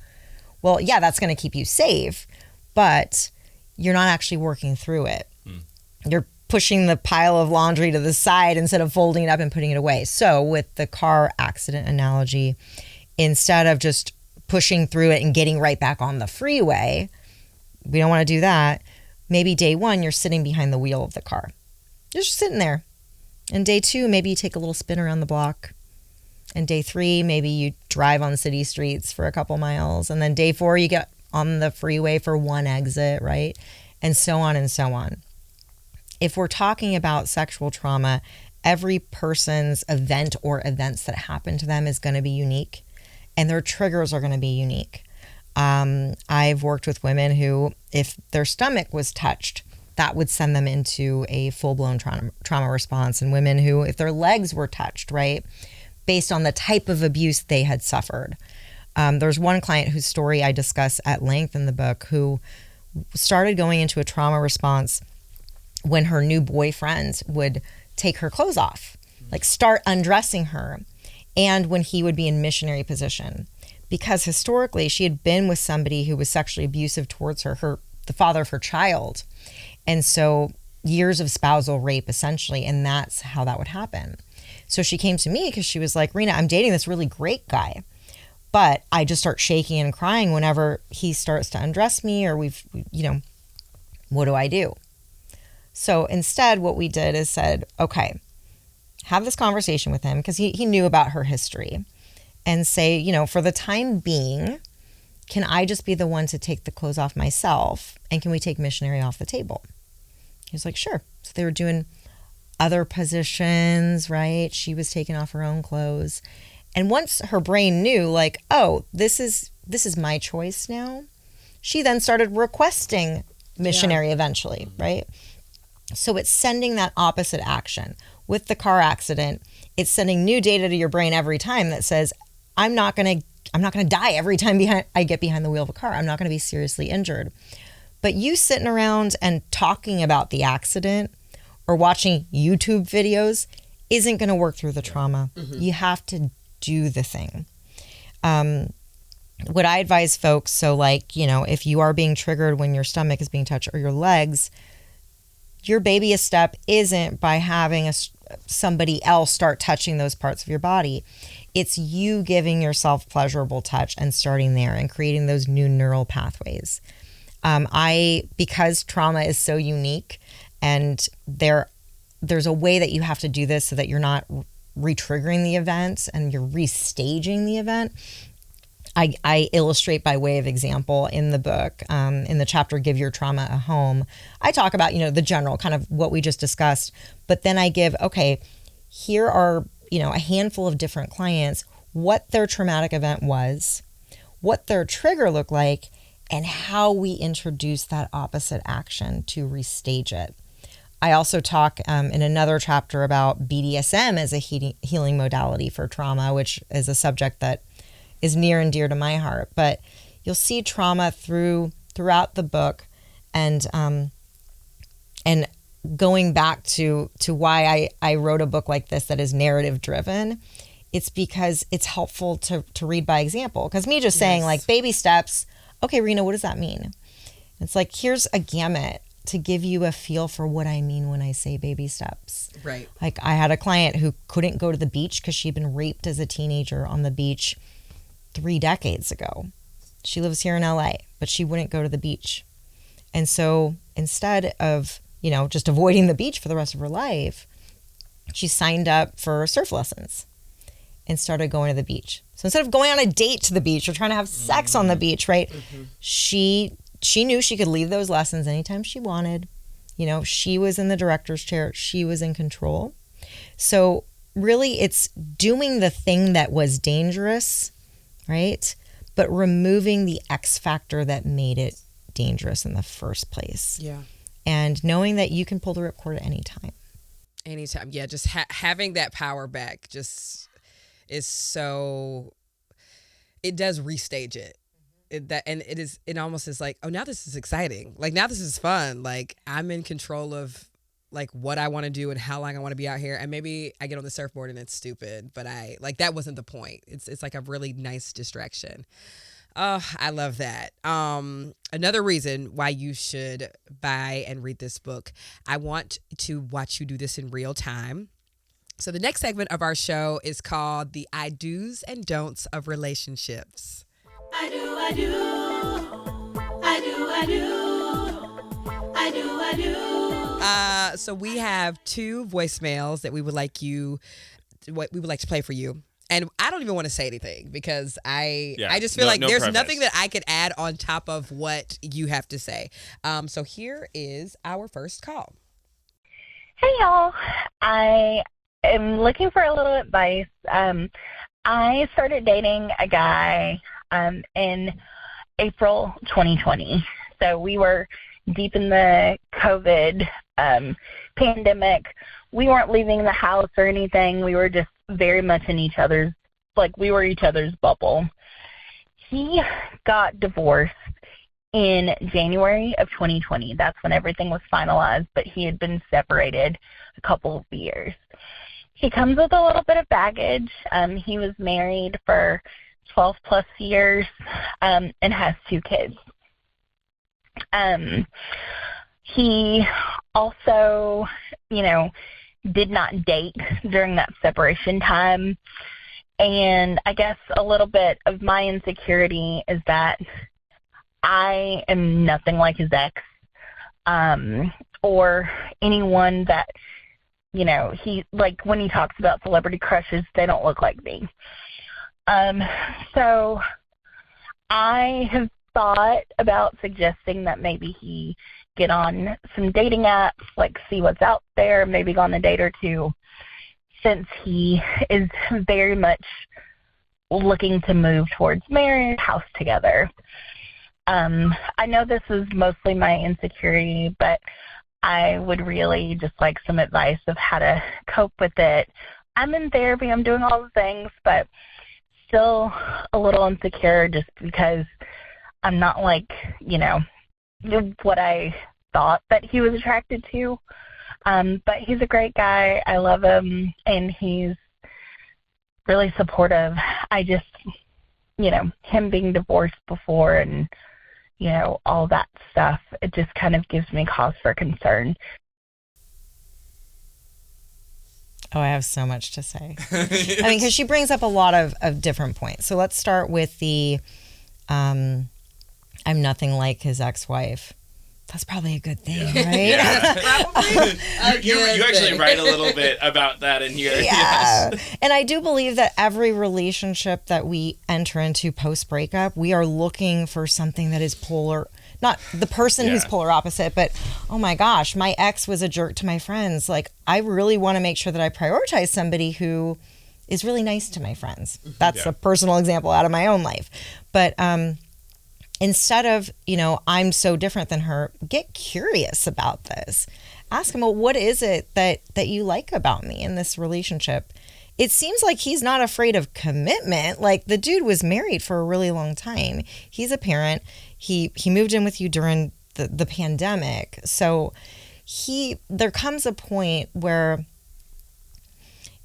Well, yeah, that's going to keep you safe, but you're not actually working through it. You're pushing the pile of laundry to the side instead of folding it up and putting it away. So with the car accident analogy, instead of just pushing through it and getting right back on the freeway, we don't want to do that. Maybe day one, you're sitting behind the wheel of the car. You're just sitting there. And day two, maybe you take a little spin around the block. And day three, maybe you drive on city streets for a couple miles. And then day four, you get on the freeway for one exit, right? And so on and so on. If we're talking about sexual trauma, every person's event or events that happen to them is going to be unique. And their triggers are going to be unique. I've worked with women who, if their stomach was touched, that would send them into a full-blown trauma response. And women who, if their legs were touched, right, based on the type of abuse they had suffered. There's one client whose story I discuss at length in the book who started going into a trauma response when her new boyfriend would take her clothes off, like start undressing her, and when he would be in missionary position. Because historically, she had been with somebody who was sexually abusive towards her, the father of her child. And so years of spousal rape, essentially, and that's how that would happen. So she came to me because she was like, Reena, I'm dating this really great guy, but I just start shaking and crying whenever he starts to undress me or what do I do? So instead, what we did is said, okay, have this conversation with him because he knew about her history and say, for the time being, can I just be the one to take the clothes off myself? And can we take missionary off the table? He was like, sure. So they were doing other positions, right? She was taking off her own clothes. And once her brain knew, like, oh, this is my choice now, she then started requesting missionary eventually, right? So it's sending that opposite action. With the car accident, it's sending new data to your brain every time that says, I'm not going to die every time I get behind the wheel of a car. I'm not going to be seriously injured. But you sitting around and talking about the accident or watching YouTube videos isn't going to work through the trauma. You have to do the thing. What I advise folks, so if you are being triggered when your stomach is being touched or your legs, your baby step isn't by having somebody else start touching those parts of your body. It's you giving yourself pleasurable touch and starting there and creating those new neural pathways. Because trauma is so unique and there's a way that you have to do this so that you're not re-triggering the event and you're restaging the event. I illustrate by way of example in the book, in the chapter, Give Your Trauma a Home. I talk about, the general kind of what we just discussed, but then I give, okay, here are, a handful of different clients, what their traumatic event was, what their trigger looked like, and how we introduce that opposite action to restage it. I also talk in another chapter about BDSM as a healing modality for trauma, which is a subject that is near and dear to my heart. But you'll see trauma throughout the book, and going back to why I wrote a book like this that is narrative driven. It's because it's helpful to read by example. Because me just saying like baby steps, okay, Reena, what does that mean? It's like, here's a gamut to give you a feel for what I mean when I say baby steps. Right. Like I had a client who couldn't go to the beach because she'd been raped as a teenager on the beach 3 decades ago. She lives here in LA, but she wouldn't go to the beach. And so instead of, just avoiding the beach for the rest of her life, she signed up for surf lessons and started going to the beach. So instead of going on a date to the beach or trying to have sex on the beach, right? She knew she could leave those lessons anytime she wanted. She was in the director's chair. She was in control. So really it's doing the thing that was dangerous, right? But removing the X factor that made it dangerous in the first place. Yeah. And knowing that you can pull the ripcord at any time. Anytime. Yeah, just having that power back just is so, it does restage it. It almost is like, oh, now this is exciting. Like, now this is fun. Like, I'm in control of like what I want to do and how long I want to be out here. And maybe I get on the surfboard and it's stupid, but that wasn't the point. It's like a really nice distraction. Oh, I love that. Another reason why you should buy and read this book, I want to watch you do this in real time. So the next segment of our show is called the I do's and don'ts of relationships. I do, I do. I do, I do. I do, I do. So we have 2 voicemails that we would like to play for you. And I don't even want to say anything because I just feel like there's preface. nothing that I could add on top of what you have to say. So here is our first call. Hey, y'all. I am looking for a little advice. I started dating a guy in April 2020. So we were deep in the COVID pandemic. We weren't leaving the house or anything. We were just very much in each other's, we were each other's bubble. He got divorced in January of 2020. That's when everything was finalized, but he had been separated a couple of years. He comes with a little bit of baggage. He was married for 12 plus years and has 2 kids. He also, did not date during that separation time. And I guess a little bit of my insecurity is that I am nothing like his ex, or anyone that, he, when he talks about celebrity crushes, they don't look like me. So I have thought about suggesting that maybe he get on some dating apps, see what's out there, maybe go on a date or 2, since he is very much looking to move towards marriage, house together. I know this is mostly my insecurity, but I would really just like some advice of how to cope with it. I'm in therapy, I'm doing all the things, but still a little insecure just because I'm not what I thought that he was attracted to. But he's a great guy. I love him, and he's really supportive. I just, him being divorced before and, all that stuff, it just kind of gives me cause for concern. Oh, I have so much to say. Because she brings up a lot of different points. So let's start with the I'm nothing like his ex-wife. That's probably a good thing, right? Yeah. you actually write a little bit about that in here. Yeah. Yes. And I do believe that every relationship that we enter into post-breakup, we are looking for something that is polar. Not the person who's polar opposite, but, oh my gosh, my ex was a jerk to my friends. I really want to make sure that I prioritize somebody who is really nice to my friends. That's a personal example out of my own life. But instead of, I'm so different than her, get curious about this. Ask him, well, what is it that you like about me in this relationship? It seems like he's not afraid of commitment. The dude was married for a really long time. He's a parent. He moved in with you during the pandemic. So there comes a point where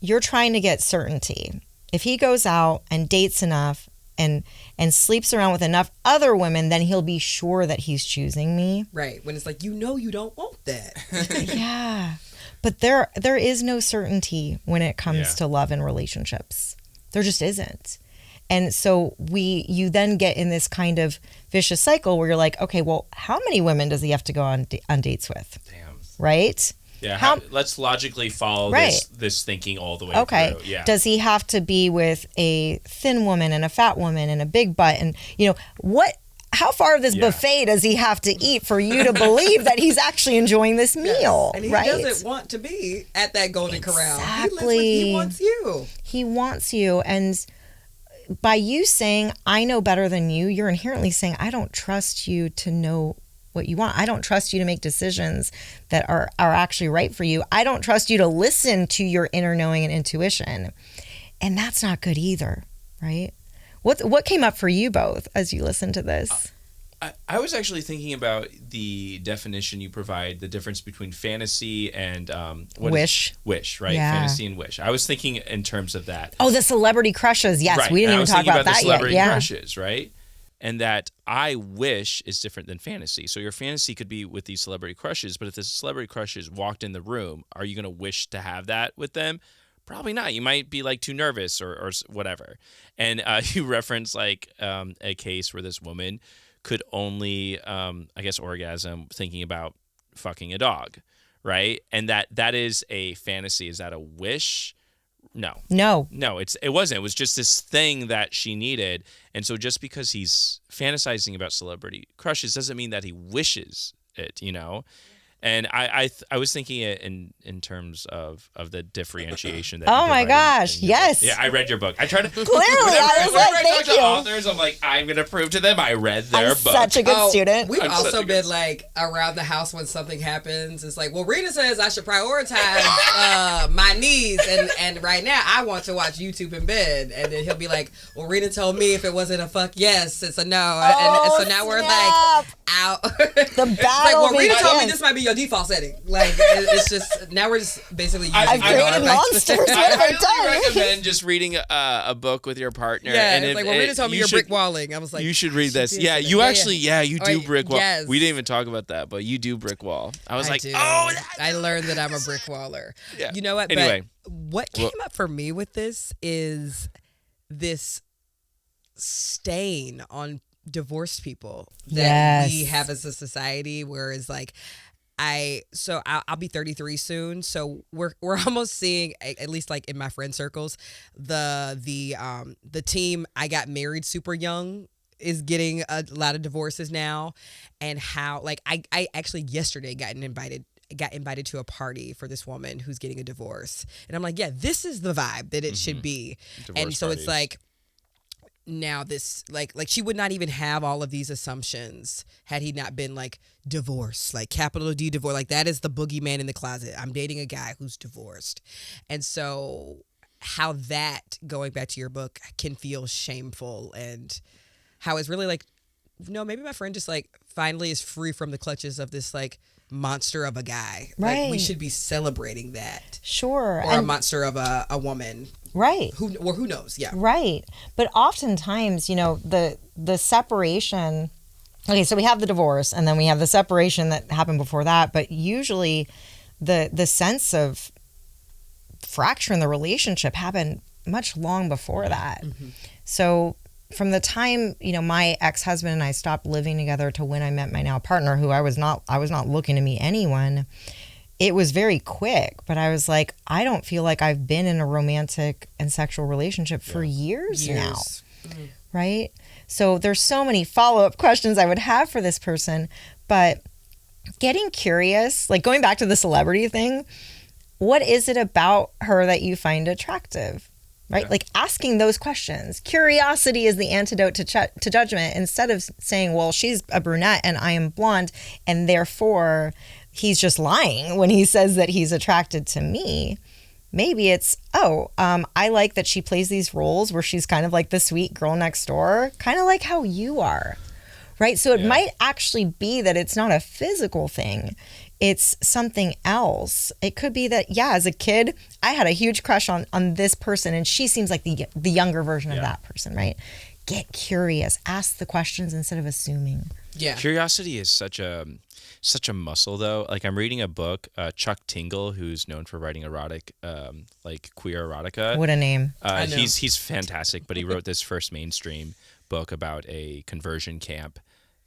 you're trying to get certainty. If he goes out and dates enough and sleeps around with enough other women, then he'll be sure that he's choosing me. Right. When it's you don't want that. Yeah. But there is no certainty when it comes to love and relationships. There just isn't. And so you then get in this kind of vicious cycle where you're like, okay, well, how many women does he have to go on dates with? Damn. Right? Yeah, let's logically follow this thinking all the way through. Yeah. Does he have to be with a thin woman and a fat woman and a big butt? And, how far of this buffet does he have to eat for you to believe that he's actually enjoying this meal? And he right? doesn't want to be at that Golden Corral. Exactly. He wants you. He wants you. And by you saying, I know better than you, you're inherently saying, I don't trust you to know what you want. I don't trust you to make decisions that are actually right for you. I don't trust you to listen to your inner knowing and intuition. And that's not good either, right? What came up for you both as you listened to this? I was actually thinking about the definition you provide, the difference between fantasy and wish. Wish, right? Yeah. Fantasy and wish. I was thinking in terms of that. Oh, the celebrity crushes. Yes, right. we didn't even talk about that the celebrity yet. Yeah. crushes, right? And that I wish is different than fantasy. So your fantasy could be with these celebrity crushes, but if the celebrity crushes walked in the room, are you going to wish to have that with them? Probably not. You might be like too nervous or whatever. And you reference like a case where this woman could only, orgasm thinking about fucking a dog, right? And that is a fantasy. Is that a wish? No, it wasn't. It was just this thing that she needed. And so just because he's fantasizing about celebrity crushes doesn't mean that he wishes it, And I was thinking it in terms of the differentiation. That oh my gosh! Yes. Yeah, I read your book. I tried to clearly. I was like, thank you. Authors, I'm like, I'm gonna prove to them I read their book. Such a good student. We've also been like around the house when something happens. It's like, well, Rena says I should prioritize my needs, and right now I want to watch YouTube in bed. And then he'll be like, well, Rena told me if it wasn't a fuck yes, it's a no. And so now we're like out. The battle. Like, well, Rena told me this might be your default setting. Like, it's just now we're just basically using I've created monsters. What have I done? recommend just reading a book with your partner. Yeah, and it's like, well, Rena told me you're brick walling. I was like, you should read this. Yeah, you do brick wall. Yes. We didn't even talk about that, but you do brick wall. I was like, I learned that I'm a brick waller. Yeah. You know what? Anyway, but what came up for me with this is this stain on divorced people that we have as a society, where it's like I'll be 33 soon, so we're almost seeing, at least like in my friend circles, the team I got married super young is getting a lot of divorces now, and how like I actually yesterday got invited to a party for this woman who's getting a divorce, and I'm like, yeah, this is the vibe that it should be. Divorce and so parties. It's like, now this like she would not even have all of these assumptions had he not been like divorced, like capital D divorce, like that is the boogeyman in the closet. I'm dating a guy who's divorced. And so how that, going back to your book, can feel shameful, and how it's really like, no, maybe my friend just like finally is free from the clutches of this like monster of a guy. Right. Like we should be celebrating that. Sure. Or a monster of a woman. Right. Who knows? Yeah. Right. But oftentimes, the separation. Okay, so we have the divorce, and then we have the separation that happened before that. But usually, the sense of fracture in the relationship happened much long before that. Mm-hmm. So from the time my ex-husband and I stopped living together to when I met my now partner, who I was not looking to meet anyone. It was very quick, but I was like, I don't feel like I've been in a romantic and sexual relationship for years now, right? So there's so many follow-up questions I would have for this person, but getting curious, like going back to the celebrity thing, what is it about her that you find attractive, right? Yeah. Like asking those questions. Curiosity is the antidote to judgment, instead of saying, well, she's a brunette and I am blonde, and therefore he's just lying when he says that he's attracted to me. Maybe it's, I like that she plays these roles where she's kind of like the sweet girl next door, kind of like how you are, right? So it might actually be that it's not a physical thing. it's something else. It could be that, yeah, as a kid, I had a huge crush on this person, and she seems like the younger version of that person, right? Get curious. Ask the questions instead of assuming. Yeah. Curiosity is such a muscle, though. Like, I'm reading a book, Chuck Tingle, who's known for writing erotic, like queer erotica. What a name. I know. He's fantastic, but he wrote this first mainstream book about a conversion camp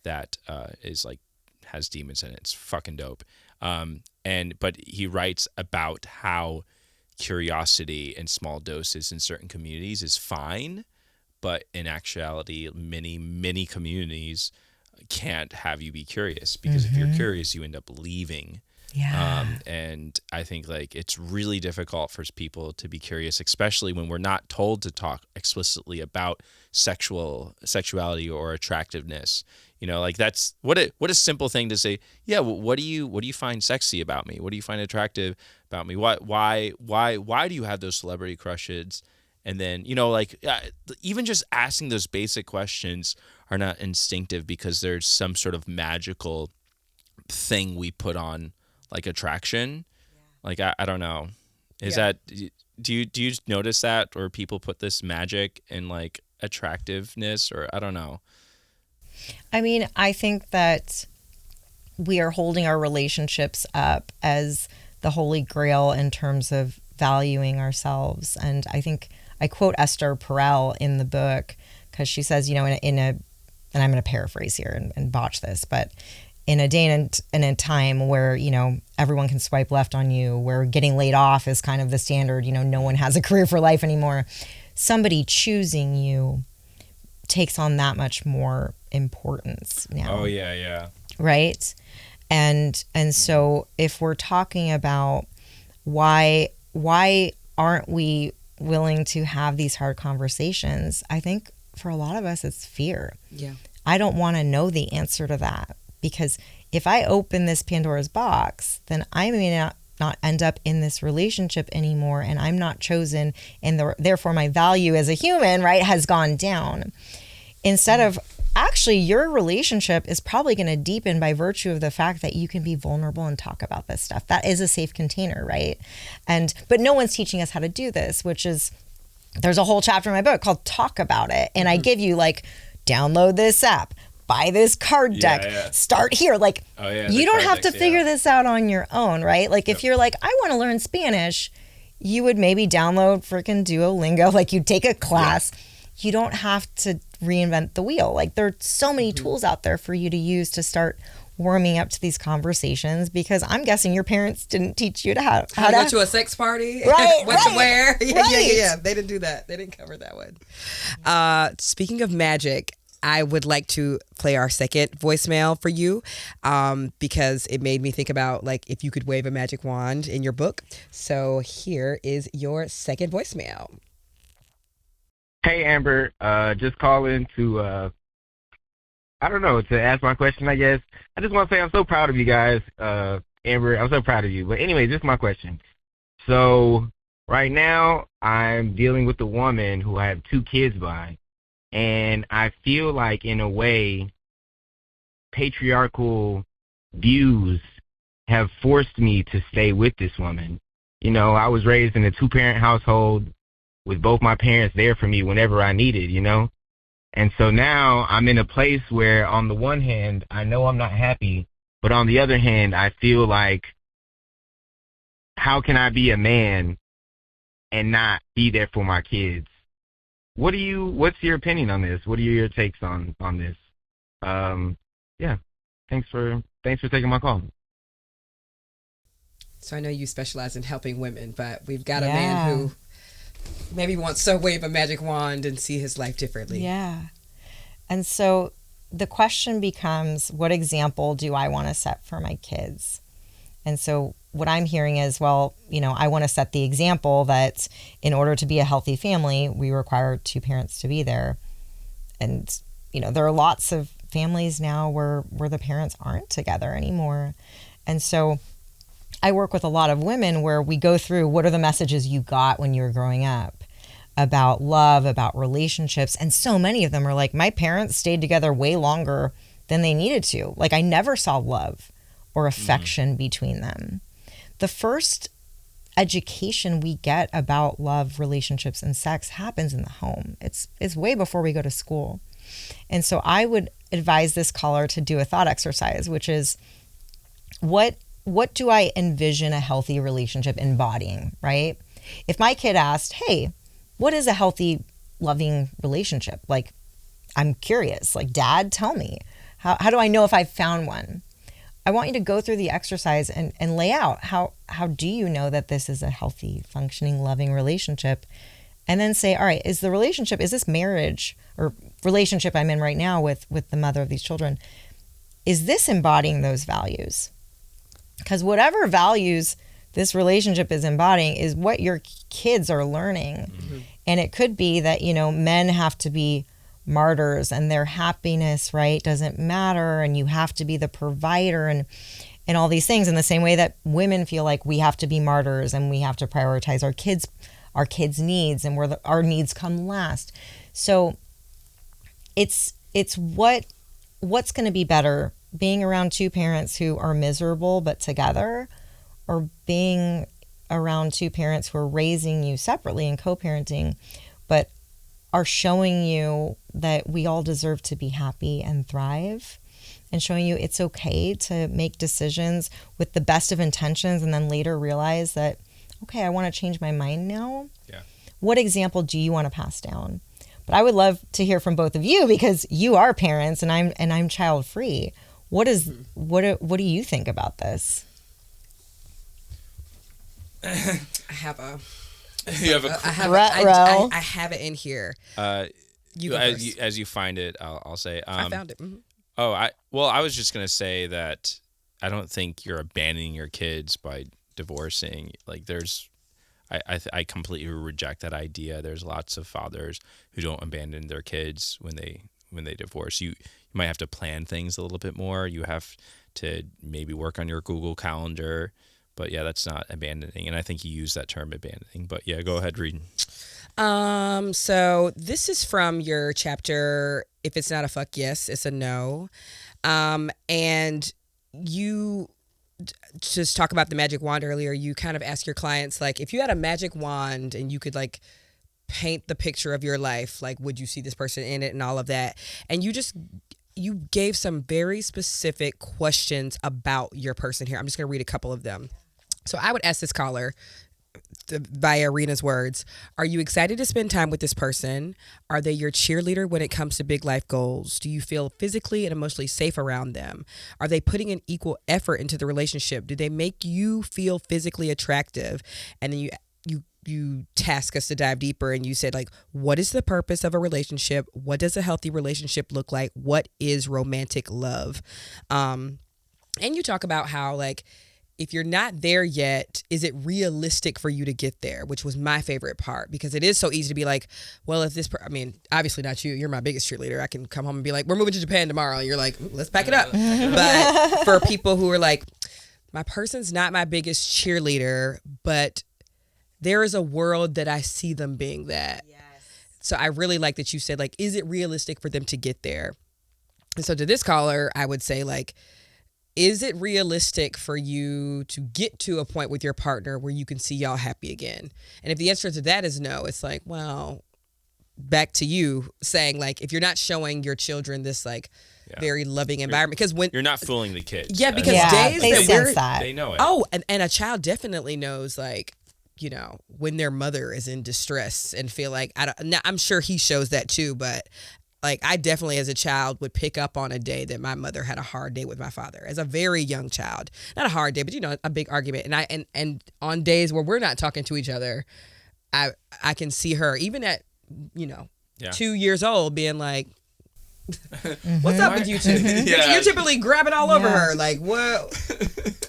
that is like has demons in it. It's fucking dope. But he writes about how curiosity in small doses in certain communities is fine, but in actuality, many communities can't have you be curious, because if you're curious, you end up leaving. Yeah. And I think like it's really difficult for people to be curious, especially when we're not told to talk explicitly about sexuality or attractiveness. You know, like that's what a simple thing to say. Yeah, well, what do you find sexy about me? What do you find attractive about me? Why do you have those celebrity crushes? And then, you know, like even just asking those basic questions are not instinctive, because there's some sort of magical thing we put on like attraction. Like I don't know. Is that do you notice that, or people put this magic in like attractiveness, or I don't know. I mean, I think that we are holding our relationships up as the holy grail in terms of valuing ourselves. And I think I quote Esther Perel in the book, because she says, you know, in a, and I'm going to paraphrase here and botch this, but in a day and a time where, you know, everyone can swipe left on you, where getting laid off is kind of the standard, you know, no one has a career for life anymore. Somebody choosing you takes on that much more importance now. Oh yeah. Right? And so if we're talking about why aren't we willing to have these hard conversations, I think for a lot of us it's fear. Yeah. I don't want to know the answer to that, because if I open this Pandora's box, then I may not end up in this relationship anymore, and I'm not chosen, and therefore my value as a human, right, has gone down. Instead of, actually, your relationship is probably going to deepen by virtue of the fact that you can be vulnerable and talk about this stuff. That is a safe container, right? But no one's teaching us how to do this, which is, there's a whole chapter in my book called Talk About It. And I give you like, download this app, buy this card deck, start here. Like, you don't have to figure this out on your own, right? Like, if you're like, I want to learn Spanish, you would maybe download freaking Duolingo. Like, you take a class. You don't have to reinvent the wheel. Like, there are so many tools out there for you to use to start warming up to these conversations, because I'm guessing your parents didn't teach you how to go to a sex party, right? What to wear. Yeah. They didn't do that. They didn't cover that one. Speaking of magic, I would like to play our second voicemail for you, because it made me think about, like, if you could wave a magic wand in your book. So here is your second voicemail. Hey, Amber, just calling to, I don't know, to ask my question, I guess. I just want to say I'm so proud of you guys, Amber. I'm so proud of you. But anyway, this is my question. So right now I'm dealing with a woman who I have 2 kids by, and I feel like, in a way, patriarchal views have forced me to stay with this woman. You know, I was raised in a 2-parent household with both my parents there for me whenever I needed, you know? And so now I'm in a place where, on the one hand, I know I'm not happy, but on the other hand, I feel like, how can I be a man and not be there for my kids? What's your opinion on this? What are your takes on this? Yeah. Thanks for taking my call. So I know you specialize in helping women, but we've got a man who maybe wants to wave a magic wand and see his life differently. Yeah. And so the question becomes, what example do I want to set for my kids? And so what I'm hearing is, well, you know, I want to set the example that in order to be a healthy family, we require 2 parents to be there. And, you know, there are lots of families now where the parents aren't together anymore. And so I work with a lot of women where we go through, what are the messages you got when you were growing up about love, about relationships? And so many of them are like, my parents stayed together way longer than they needed to. Like, I never saw love or affection between them. The first education we get about love, relationships, and sex happens in the home. It's way before we go to school. And so I would advise this caller to do a thought exercise, which is what do I envision a healthy relationship embodying, right? If my kid asked, hey, what is a healthy, loving relationship? Like, I'm curious, like, Dad, tell me, how do I know if I've found one? I want you to go through the exercise and lay out how do you know that this is a healthy, functioning, loving relationship? And then say, all right, is this marriage or relationship I'm in right now with the mother of these children, is this embodying those values? Because whatever values this relationship is embodying is what your kids are learning. Mm-hmm. And it could be that, men have to be martyrs and their happiness, right, doesn't matter, and you have to be the provider and all these things, in the same way that women feel like we have to be martyrs and we have to prioritize our kids' needs, and our needs come last. So it's what's going to be better, being around two parents who are miserable but together, or being around two parents who are raising you separately and co-parenting but are showing you that we all deserve to be happy and thrive, and showing you it's okay to make decisions with the best of intentions and then later realize that, okay, I want to change my mind now. Yeah. What example do you want to pass down? But I would love to hear from both of you, because you are parents and I'm child free. What do you think about this? I have a You have a I have it in here. You go first. As you find it, I'll say. I found it. Mm-hmm. I was just gonna say that I don't think you're abandoning your kids by divorcing. Like, I completely reject that idea. There's lots of fathers who don't abandon their kids when they divorce. You might have to plan things a little bit more. You have to maybe work on your Google Calendar. But yeah, that's not abandoning. And I think you use that term, abandoning. But yeah, go ahead, Reena. So this is from your chapter, If It's Not a Fuck Yes, It's a No. And you just talk about the magic wand earlier. You kind of ask your clients, like, if you had a magic wand and you could, like, paint the picture of your life, like, would you see this person in it and all of that? And you gave some very specific questions about your person here. I'm just going to read a couple of them. So I would ask this caller, via Reena's words, are you excited to spend time with this person? Are they your cheerleader when it comes to big life goals? Do you feel physically and emotionally safe around them? Are they putting an equal effort into the relationship? Do they make you feel physically attractive? And then you task us to dive deeper, and you said, like, what is the purpose of a relationship? What does a healthy relationship look like? What is romantic love? And you talk about how, like, if you're not there yet, is it realistic for you to get there? Which was my favorite part, because it is so easy to be like, well, if this, obviously not you, you're my biggest cheerleader. I can come home and be like, we're moving to Japan tomorrow. And you're like, let's pack it up. But for people who are like, my person's not my biggest cheerleader, but there is a world that I see them being that. Yes. So I really like that you said, like, is it realistic for them to get there? And so to this caller, I would say, like, is it realistic for you to get to a point with your partner where you can see y'all happy again? And if the answer to that is no, it's like, well, back to you saying, like, if you're not showing your children this, like, very loving environment, because when you're not fooling the kids. Yeah, because days they sense that. They know it. Oh, and a child definitely knows, like, when their mother is in distress and feel like, I'm sure he shows that too, but like, I definitely as a child would pick up on a day that my mother had a hard day with my father as a very young child. Not a hard day, but a big argument. And on days where we're not talking to each other, I can see her even at 2 years old being like, what's up with you two? You're typically grabbing all over her, like, whoa.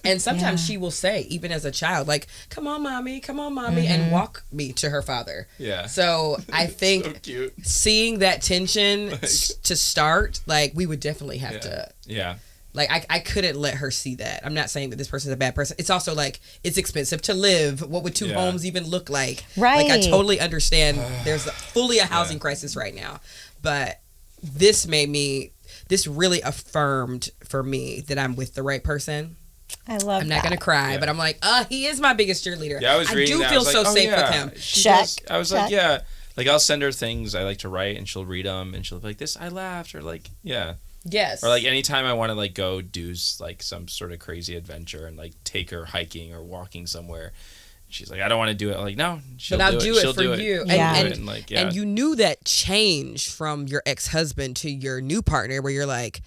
And sometimes she will say, even as a child, like, come on, mommy, and walk me to her father. Yeah. So I think so cute. Seeing that tension to start, like, we would definitely have to. Yeah. Like, I couldn't let her see that. I'm not saying that this person's a bad person. It's also, like, it's expensive to live. What would two homes even look like? Right. Like, I totally understand there's fully a housing crisis right now. But this really affirmed for me that I'm with the right person. I love I'm not going to cry, but I'm like, he is my biggest cheerleader. Yeah, I was reading do that. I feel was so like, safe with him. Check. I was like, yeah. Like, I'll send her things I like to write, and she'll read them, and she'll be like, this, I laughed, or like, yeah. Yes. Or like anytime I want to like go do like some sort of crazy adventure and like take her hiking or walking somewhere, she's like, I don't want to do it. I'm like, no, she'll but I'll do it She'll for do you. Yeah. And you knew that change from your ex-husband to your new partner where you're like,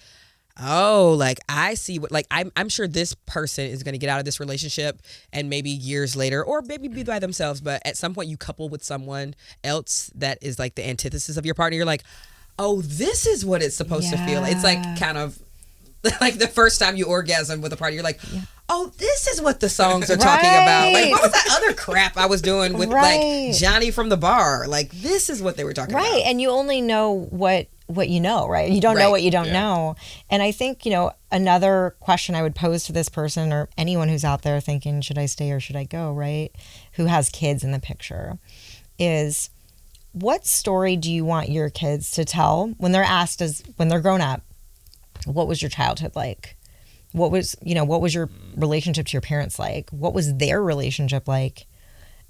oh, like I see what, like I'm sure this person is going to get out of this relationship and maybe years later, or maybe be by themselves, but at some point you couple with someone else that is like the antithesis of your partner. You're like, oh, this is what it's supposed to feel. It's like kind of like the first time you orgasm with a partner, you're like, oh, this is what the songs are talking about. Like, what was that other crap I was doing with like Johnny from the bar? Like, this is what they were talking about. Right. And you only know what you know, right? You don't know what you don't know. And I think, another question I would pose to this person or anyone who's out there thinking, should I stay or should I go, right? Who has kids in the picture is, what story do you want your kids to tell when they're asked when they're grown up, what was your childhood like? What was your relationship to your parents like? What was their relationship like?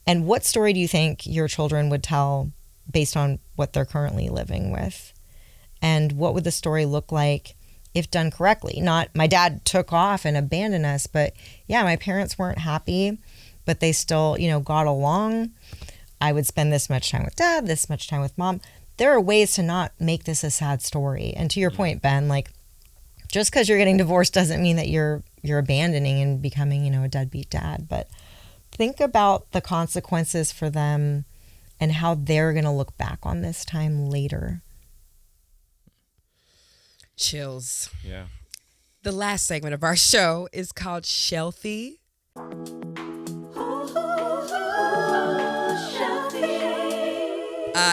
And what story do you think your children would tell based on what they're currently living with? And what would the story look like if done correctly? Not my dad took off and abandoned us, but yeah, my parents weren't happy, but they still, got along. I would spend this much time with dad, this much time with mom. There are ways to not make this a sad story. And to your point, Ben, like, just because you're getting divorced doesn't mean that you're abandoning and becoming, a deadbeat dad. But think about the consequences for them and how they're going to look back on this time later. Chills. Yeah. The last segment of our show is called Shelfie.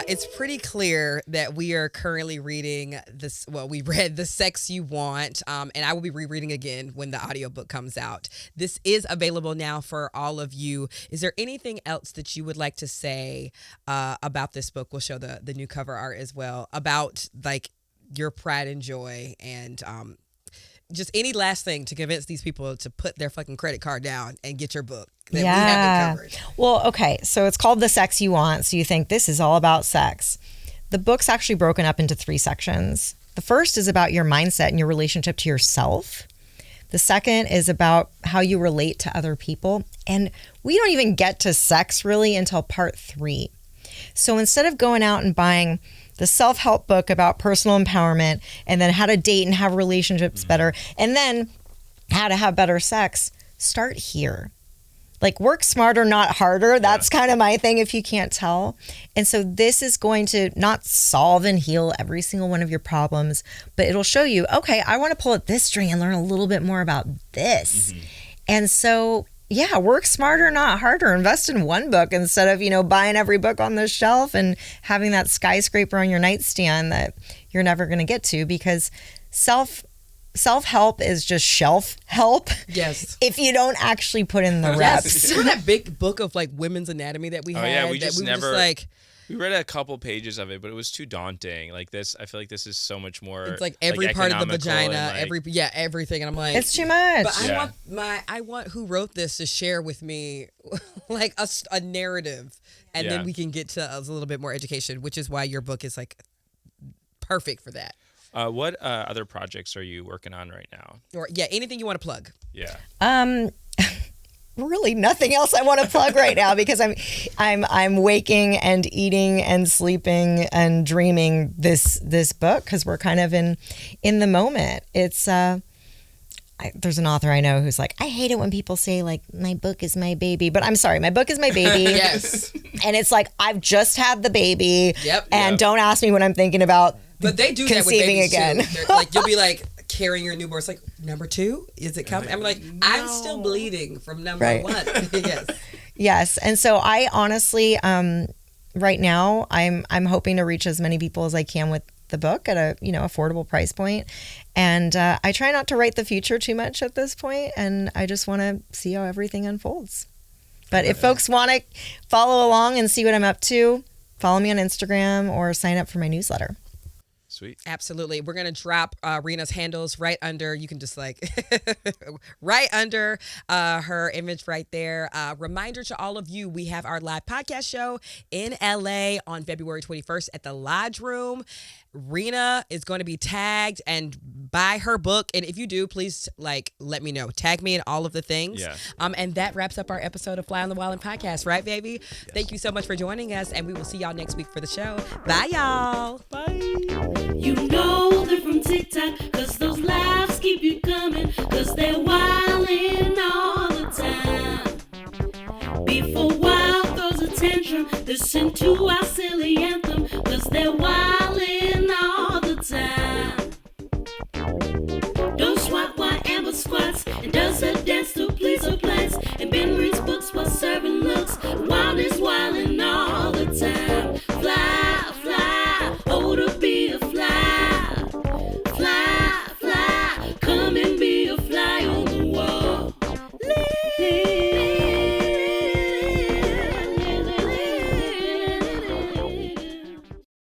It's pretty clear that we are currently reading this. Well, we read The Sex You Want, and I will be rereading again when the audiobook comes out. This is available now for all of you. Is there anything else that you would like to say about this book? We'll show the new cover art as well, about like your pride and joy, and just any last thing to convince these people to put their fucking credit card down and get your book that we haven't covered. Well, okay, so it's called The Sex You Want, so you think this is all about sex. The book's actually broken up into 3 sections. The first is about your mindset and your relationship to yourself. The second is about how you relate to other people. And we don't even get to sex really until part 3. So instead of going out and buying the self-help book about personal empowerment and then how to date and have relationships better and then how to have better sex, start here. Like, work smarter, not harder. That's kind of my thing, if you can't tell. And so this is going to not solve and heal every single one of your problems, but it'll show you, okay, I want to pull at this string and learn a little bit more about this. And so, yeah, work smarter, not harder. Invest in one book instead of, buying every book on the shelf and having that skyscraper on your nightstand that you're never going to get to, because self-help is just shelf help. Yes. If you don't actually put in the reps. Remember that big book of like women's anatomy that we had? Yeah, we that just we were never. Just like, we read a couple pages of it, but it was too daunting. Like this, I feel like this is so much more. it's like every part of the vagina, and, like, everything, and I'm like, It's too much. But I want who wrote this to share with me like a narrative, and then we can get to a little bit more education, which is why your book is like perfect for that. What other projects are you working on right now? Or anything you want to plug. Yeah. Really nothing else I want to plug right now, because I'm waking and eating and sleeping and dreaming this book, because we're kind of in the moment. It's there's an author I know who's like, I hate it when people say like my book is my baby, but I'm sorry, my book is my baby. Yes. And it's like, I've just had the baby. And don't ask me what I'm thinking about. But they do conceiving that with babies again. Too. Like, you'll be like carrying your newborn. It's like, number 2, is it coming? I'm like, no. I'm still bleeding from number 1. Yes. Yes. And so I honestly, right now, I'm hoping to reach as many people as I can with the book at a affordable price point. And I try not to write the future too much at this point, and I just want to see how everything unfolds. But if folks want to follow along and see what I'm up to, follow me on Instagram or sign up for my newsletter. Sweet. Sweet. Absolutely. We're going to drop Rena's handles right under. You can just like right under her image right there. Reminder to all of you, we have our live podcast show in LA on February 21st at the Lodge Room. Rena is going to be tagged and buy her book. And if you do, please like let me know. Tag me in all of the things. Yeah. And that wraps up our episode of Fly on the Wall and podcast, right, baby? Yes. Thank you so much for joining us. And we will see y'all next week for the show. Bye, y'all. Bye. You know they're from TikTok, cause those laughs keep you coming, cause they're wildin' all the time. Before wild throws a tantrum, listen to our